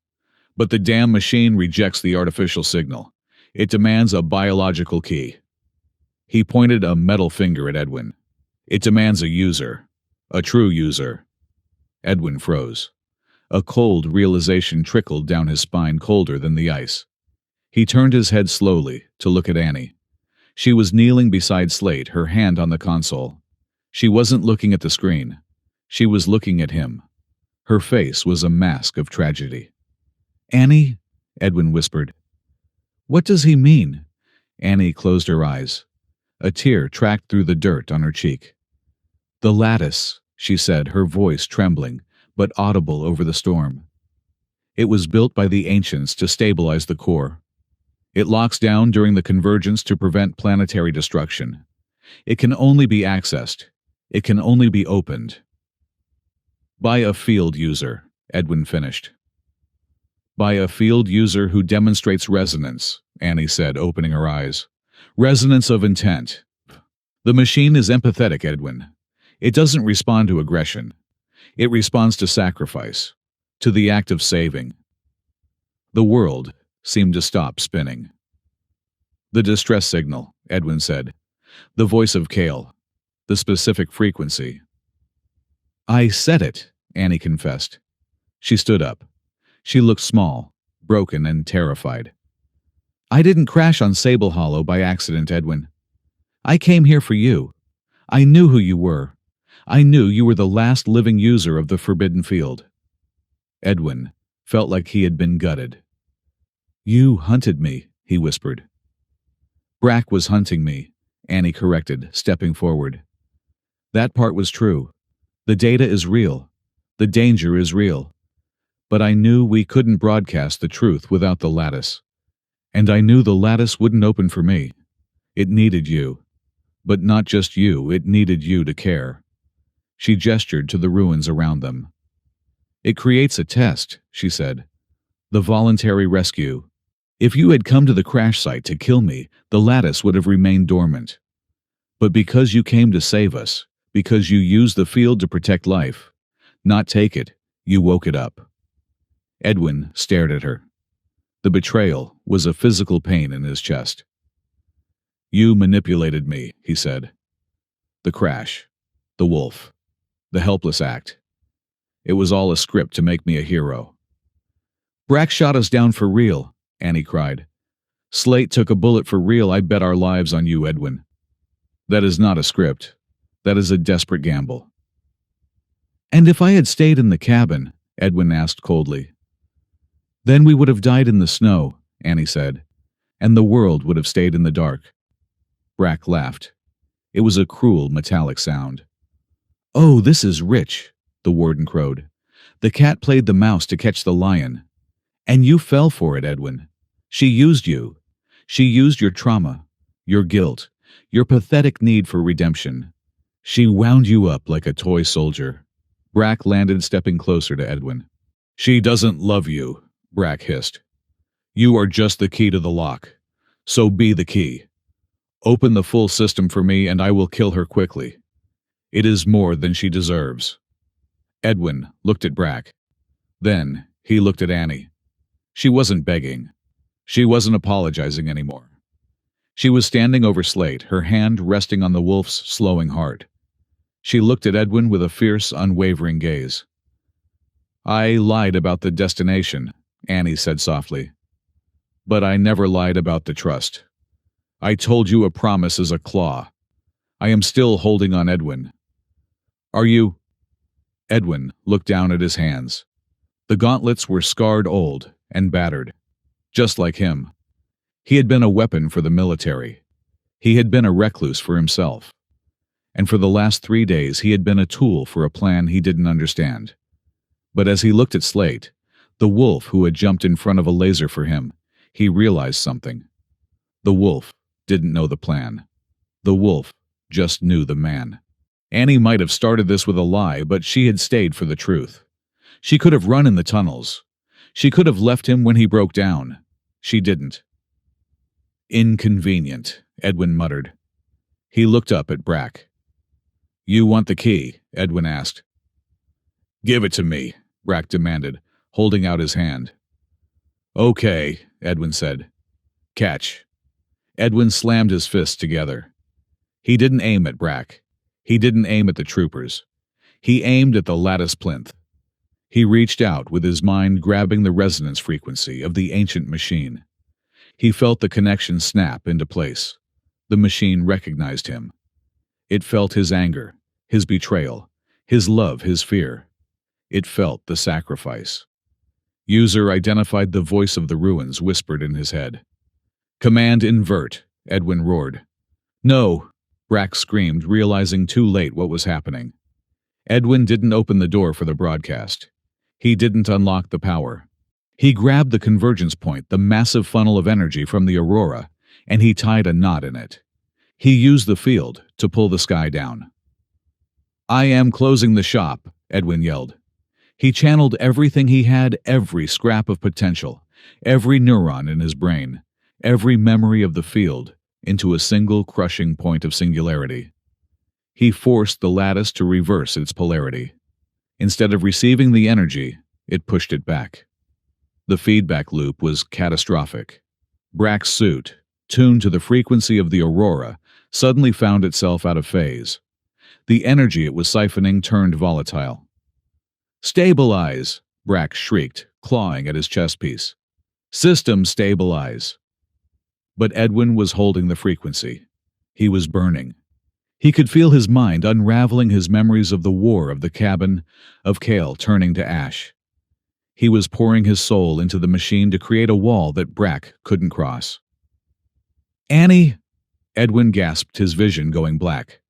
But the damn machine rejects the artificial signal. It demands a biological key." He pointed a metal finger at Edwin. "It demands a user. A true user." Edwin froze. A cold realization trickled down his spine, colder than the ice. He turned his head slowly to look at Annie. She was kneeling beside Slate, her hand on the console. She wasn't looking at the screen. She was looking at him. Her face was a mask of tragedy. "Annie?" Edwin whispered. "What does he mean?" Annie closed her eyes. A tear tracked through the dirt on her cheek. "The lattice," she said, her voice trembling, but audible over the storm. "It was built by the ancients to stabilize the core. It locks down during the convergence to prevent planetary destruction. It can only be accessed. It can only be opened." "By a field user," Edwin finished. "By a field user who demonstrates resonance," Annie said, opening her eyes. "Resonance of intent. The machine is empathetic, Edwin. It doesn't respond to aggression. It responds to sacrifice, to the act of saving." The world seemed to stop spinning. "The distress signal," Edwin said. "The voice of Kale. The specific frequency." "I said it," Annie confessed. She stood up. She looked small, broken, and terrified. "I didn't crash on Sable Hollow by accident, Edwin. I came here for you. I knew who you were. I knew you were the last living user of the Forbidden Field." Edwin felt like he had been gutted. "You hunted me," he whispered. "Brack was hunting me," Annie corrected, stepping forward. "That part was true. The data is real. The danger is real. But I knew we couldn't broadcast the truth without the lattice. And I knew the lattice wouldn't open for me. It needed you. But not just you, it needed you to care." She gestured to the ruins around them. "It creates a test," she said. "The voluntary rescue. If you had come to the crash site to kill me, the lattice would have remained dormant. But because you came to save us, because you used the field to protect life, not take it, you woke it up." Edwin stared at her. The betrayal was a physical pain in his chest. "You manipulated me," he said. "The crash, the wolf, the helpless act. It was all a script to make me a hero." "Brack shot us down for real," Annie cried. "Slate took a bullet for real. I bet our lives on you, Edwin." "That is not a script. That is a desperate gamble." "And if I had stayed in the cabin?" Edwin asked coldly. "Then we would have died in the snow," Annie said, "and the world would have stayed in the dark." Brack laughed. It was a cruel, metallic sound. "Oh, this is rich," the warden crowed. "The cat played the mouse to catch the lion. And you fell for it, Edwin. She used you. She used your trauma, your guilt, your pathetic need for redemption. She wound you up like a toy soldier." Brack landed, stepping closer to Edwin. "She doesn't love you," Brack hissed. "You are just the key to the lock. So be the key. Open the full system for me and I will kill her quickly. It is more than she deserves. Edwin looked at Brack. Then he looked at Annie. She wasn't begging. She wasn't apologizing anymore. She was standing over Slate, her hand resting on the wolf's slowing heart. She looked at Edwin with a fierce, unwavering gaze. "I lied about the destination," Annie said softly. "But I never lied about the trust. I told you a promise is a claw. I am still holding on, Edwin. Are you—" Edwin looked down at his hands. The gauntlets were scarred old and battered, just like him. He had been a weapon for the military. He had been a recluse for himself. And for the last 3 days he had been a tool for a plan he didn't understand. But as he looked at Slate, the wolf who had jumped in front of a laser for him, he realized something. The wolf didn't know the plan. The wolf just knew the man. Annie might have started this with a lie, but she had stayed for the truth. She could have run in the tunnels. She could have left him when he broke down. She didn't. "Inconvenient," Edwin muttered. He looked up at Brack. "You want the key?" Edwin asked. "Give it to me," Brack demanded, holding out his hand. "Okay," Edwin said. "Catch." Edwin slammed his fists together. He didn't aim at Brack. He didn't aim at the troopers. He aimed at the lattice plinth. He reached out with his mind grabbing the resonance frequency of the ancient machine. He felt the connection snap into place. The machine recognized him. It felt his anger, his betrayal, his love, his fear. It felt the sacrifice. User identified the voice of the ruins whispered in his head. "Command invert," Edwin roared. "No," Brack screamed, realizing too late what was happening. Edwin didn't open the door for the broadcast. He didn't unlock the power. He grabbed the convergence point, the massive funnel of energy from the aurora, and he tied a knot in it. He used the field to pull the sky down. "I am closing the shop," Edwin yelled. He channeled everything he had, every scrap of potential, every neuron in his brain, every memory of the field, into a single crushing point of singularity. He forced the lattice to reverse its polarity. Instead of receiving the energy, it pushed it back. The feedback loop was catastrophic. Brack's suit, tuned to the frequency of the aurora, suddenly found itself out of phase. The energy it was siphoning turned volatile. "Stabilize!" Brack shrieked, clawing at his chest piece. "System stabilize!" But Edwin was holding the frequency. He was burning. He could feel his mind unraveling his memories of the war, of the cabin, of Kale turning to ash. He was pouring his soul into the machine to create a wall that Brack couldn't cross. "Annie!" Edwin gasped, his vision going black.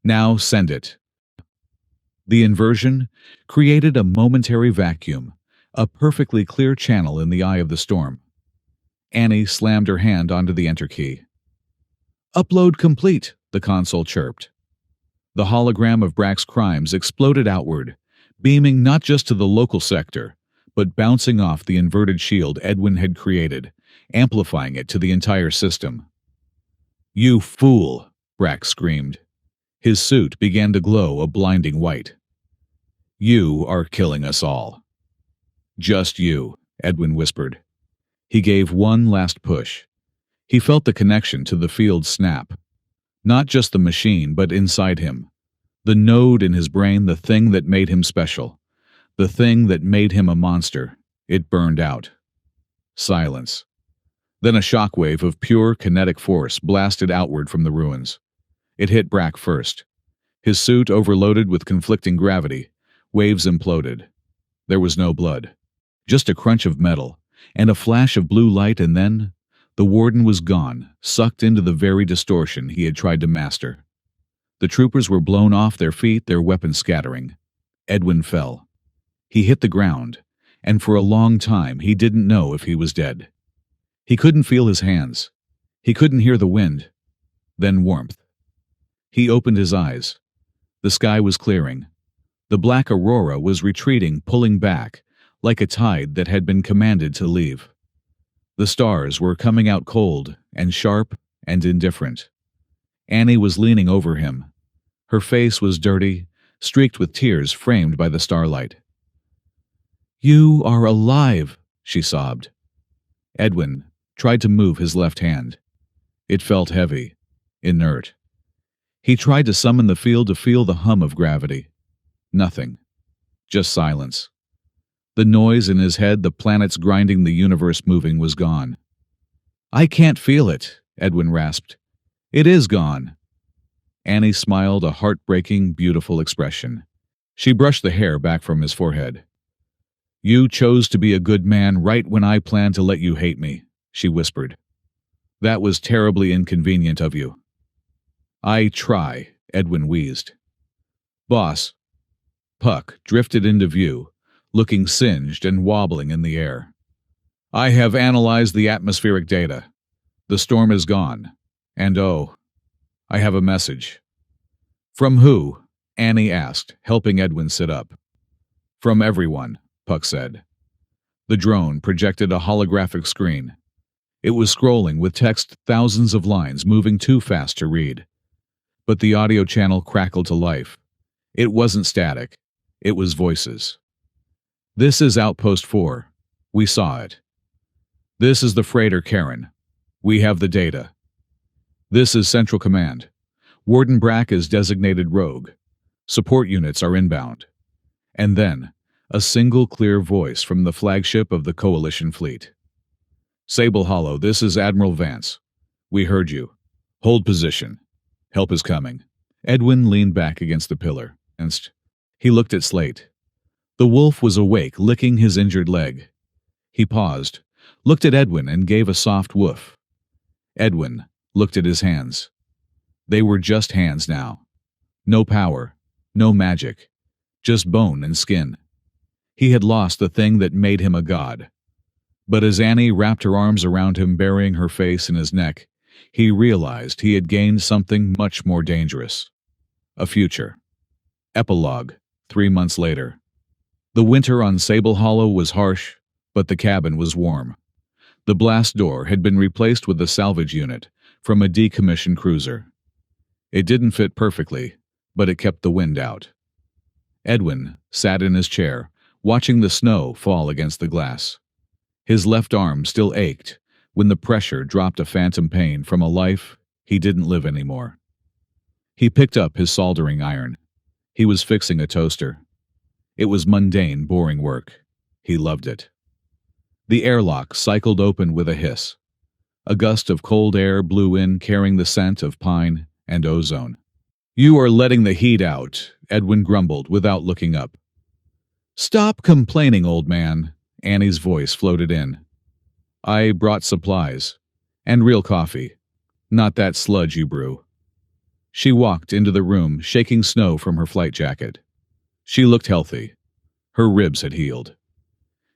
"Now send it." The inversion created a momentary vacuum, a perfectly clear channel in the eye of the storm. Annie slammed her hand onto the enter key. "Upload complete," the console chirped. The hologram of Brack's crimes exploded outward, beaming not just to the local sector, but bouncing off the inverted shield Edwin had created, amplifying it to the entire system. "You fool!" Brack screamed. His suit began to glow a blinding white. "You are killing us all." "Just you," Edwin whispered. He gave one last push. He felt the connection to the field snap. Not just the machine, but inside him. The node in his brain, the thing that made him special. The thing that made him a monster. It burned out. Silence. Then a shockwave of pure kinetic force blasted outward from the ruins. It hit Brack first. His suit overloaded with conflicting gravity. Waves imploded. There was no blood. Just a crunch of metal, and a flash of blue light, and then the warden was gone, sucked into the very distortion he had tried to master. The troopers were blown off their feet, their weapons scattering. Edwin fell. He hit the ground, and for a long time he didn't know if he was dead. He couldn't feel his hands. He couldn't hear the wind. Then warmth. He opened his eyes. The sky was clearing. The black aurora was retreating, pulling back, like a tide that had been commanded to leave. The stars were coming out cold and sharp and indifferent. Annie was leaning over him. Her face was dirty, streaked with tears framed by the starlight. "You are alive," she sobbed. Edwin tried to move his left hand. It felt heavy, inert. He tried to summon the field to feel the hum of gravity. Nothing. Just silence. The noise in his head, the planets grinding, the universe moving, was gone. "I can't feel it," Edwin rasped. "It is gone." Annie smiled, a heartbreaking, beautiful expression. She brushed the hair back from his forehead. "You chose to be a good man right when I planned to let you hate me," she whispered. "That was terribly inconvenient of you." "I try," Edwin wheezed. "Boss." Puck drifted into view, looking singed and wobbling in the air. "I have analyzed the atmospheric data. The storm is gone. And oh, I have a message." "From who?" Annie asked, helping Edwin sit up. "From everyone," Puck said. The drone projected a holographic screen. It was scrolling with text, thousands of lines moving too fast to read. But the audio channel crackled to life. It wasn't static. It was voices. "This is Outpost 4. We saw it. This is the freighter Karen. We have the data. This is Central Command. Warden Brack is designated rogue. Support units are inbound." And then, a single clear voice from the flagship of the Coalition fleet. "Sable Hollow, this is Admiral Vance. We heard you. Hold position. Help is coming." Edwin leaned back against the pillar. He looked at Slate. The wolf was awake, licking his injured leg. He paused, looked at Edwin, and gave a soft woof. Edwin looked at his hands. They were just hands now. No power, no magic, just bone and skin. He had lost the thing that made him a god. But as Annie wrapped her arms around him, burying her face in his neck, he realized he had gained something much more dangerous. A future. Epilogue, 3 months later. The winter on Sable Hollow was harsh, but the cabin was warm. The blast door had been replaced with a salvage unit from a decommissioned cruiser. It didn't fit perfectly, but it kept the wind out. Edwin sat in his chair, watching the snow fall against the glass. His left arm still ached when the pressure dropped a phantom pain from a life he didn't live anymore. He picked up his soldering iron. He was fixing a toaster. It was mundane, boring work. He loved it. The airlock cycled open with a hiss. A gust of cold air blew in, carrying the scent of pine and ozone. "You are letting the heat out," Edwin grumbled without looking up. "Stop complaining, old man," Annie's voice floated in. "I brought supplies. And real coffee. Not that sludge you brew." She walked into the room, shaking snow from her flight jacket. She looked healthy. Her ribs had healed.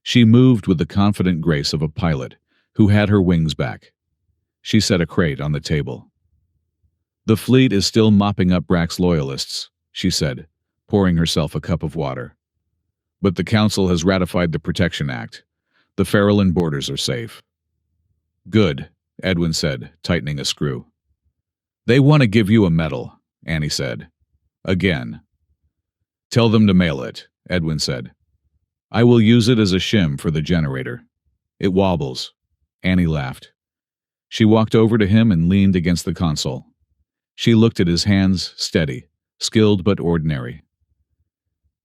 She moved with the confident grace of a pilot who had her wings back. She set a crate on the table. "The fleet is still mopping up Brack's loyalists," she said, pouring herself a cup of water. "But the Council has ratified the Protection Act. The Farallon borders are safe." "Good," Edwin said, tightening a screw. "They want to give you a medal," Annie said. "Again." "Tell them to mail it," Edwin said. "I will use it as a shim for the generator. It wobbles." Annie laughed. She walked over to him and leaned against the console. She looked at his hands, steady, skilled but ordinary.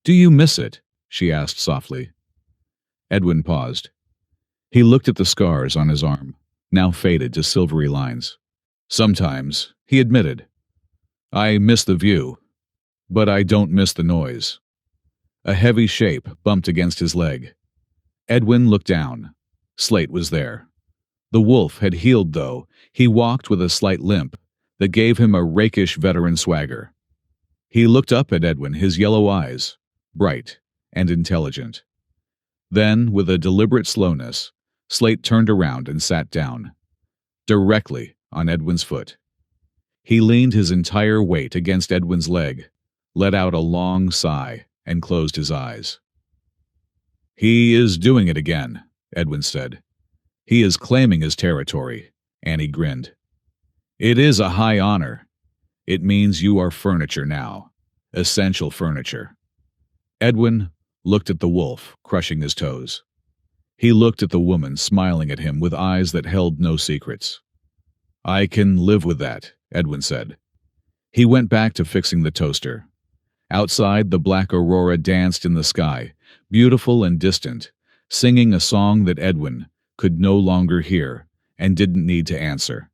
"Do you miss it?" she asked softly. Edwin paused. He looked at the scars on his arm, now faded to silvery lines. "Sometimes," he admitted. "I miss the view, but I don't miss the noise." A heavy shape bumped against his leg. Edwin looked down. Slate was there. The wolf had healed, though. He walked with a slight limp that gave him a rakish veteran swagger. He looked up at Edwin, his yellow eyes, bright and intelligent. Then, with a deliberate slowness, Slate turned around and sat down, directly on Edwin's foot. He leaned his entire weight against Edwin's leg, let out a long sigh, and closed his eyes. "He is doing it again," Edwin said. "He is claiming his territory," Annie grinned. "It is a high honor. It means you are furniture now. Essential furniture. Edwin looked at the wolf, crushing his toes. He looked at the woman, smiling at him with eyes that held no secrets. I can live with that, Edwin said. He went back to fixing the toaster. Outside, the black aurora danced in the sky, beautiful and distant, singing a song that Edwin could no longer hear and didn't need to answer.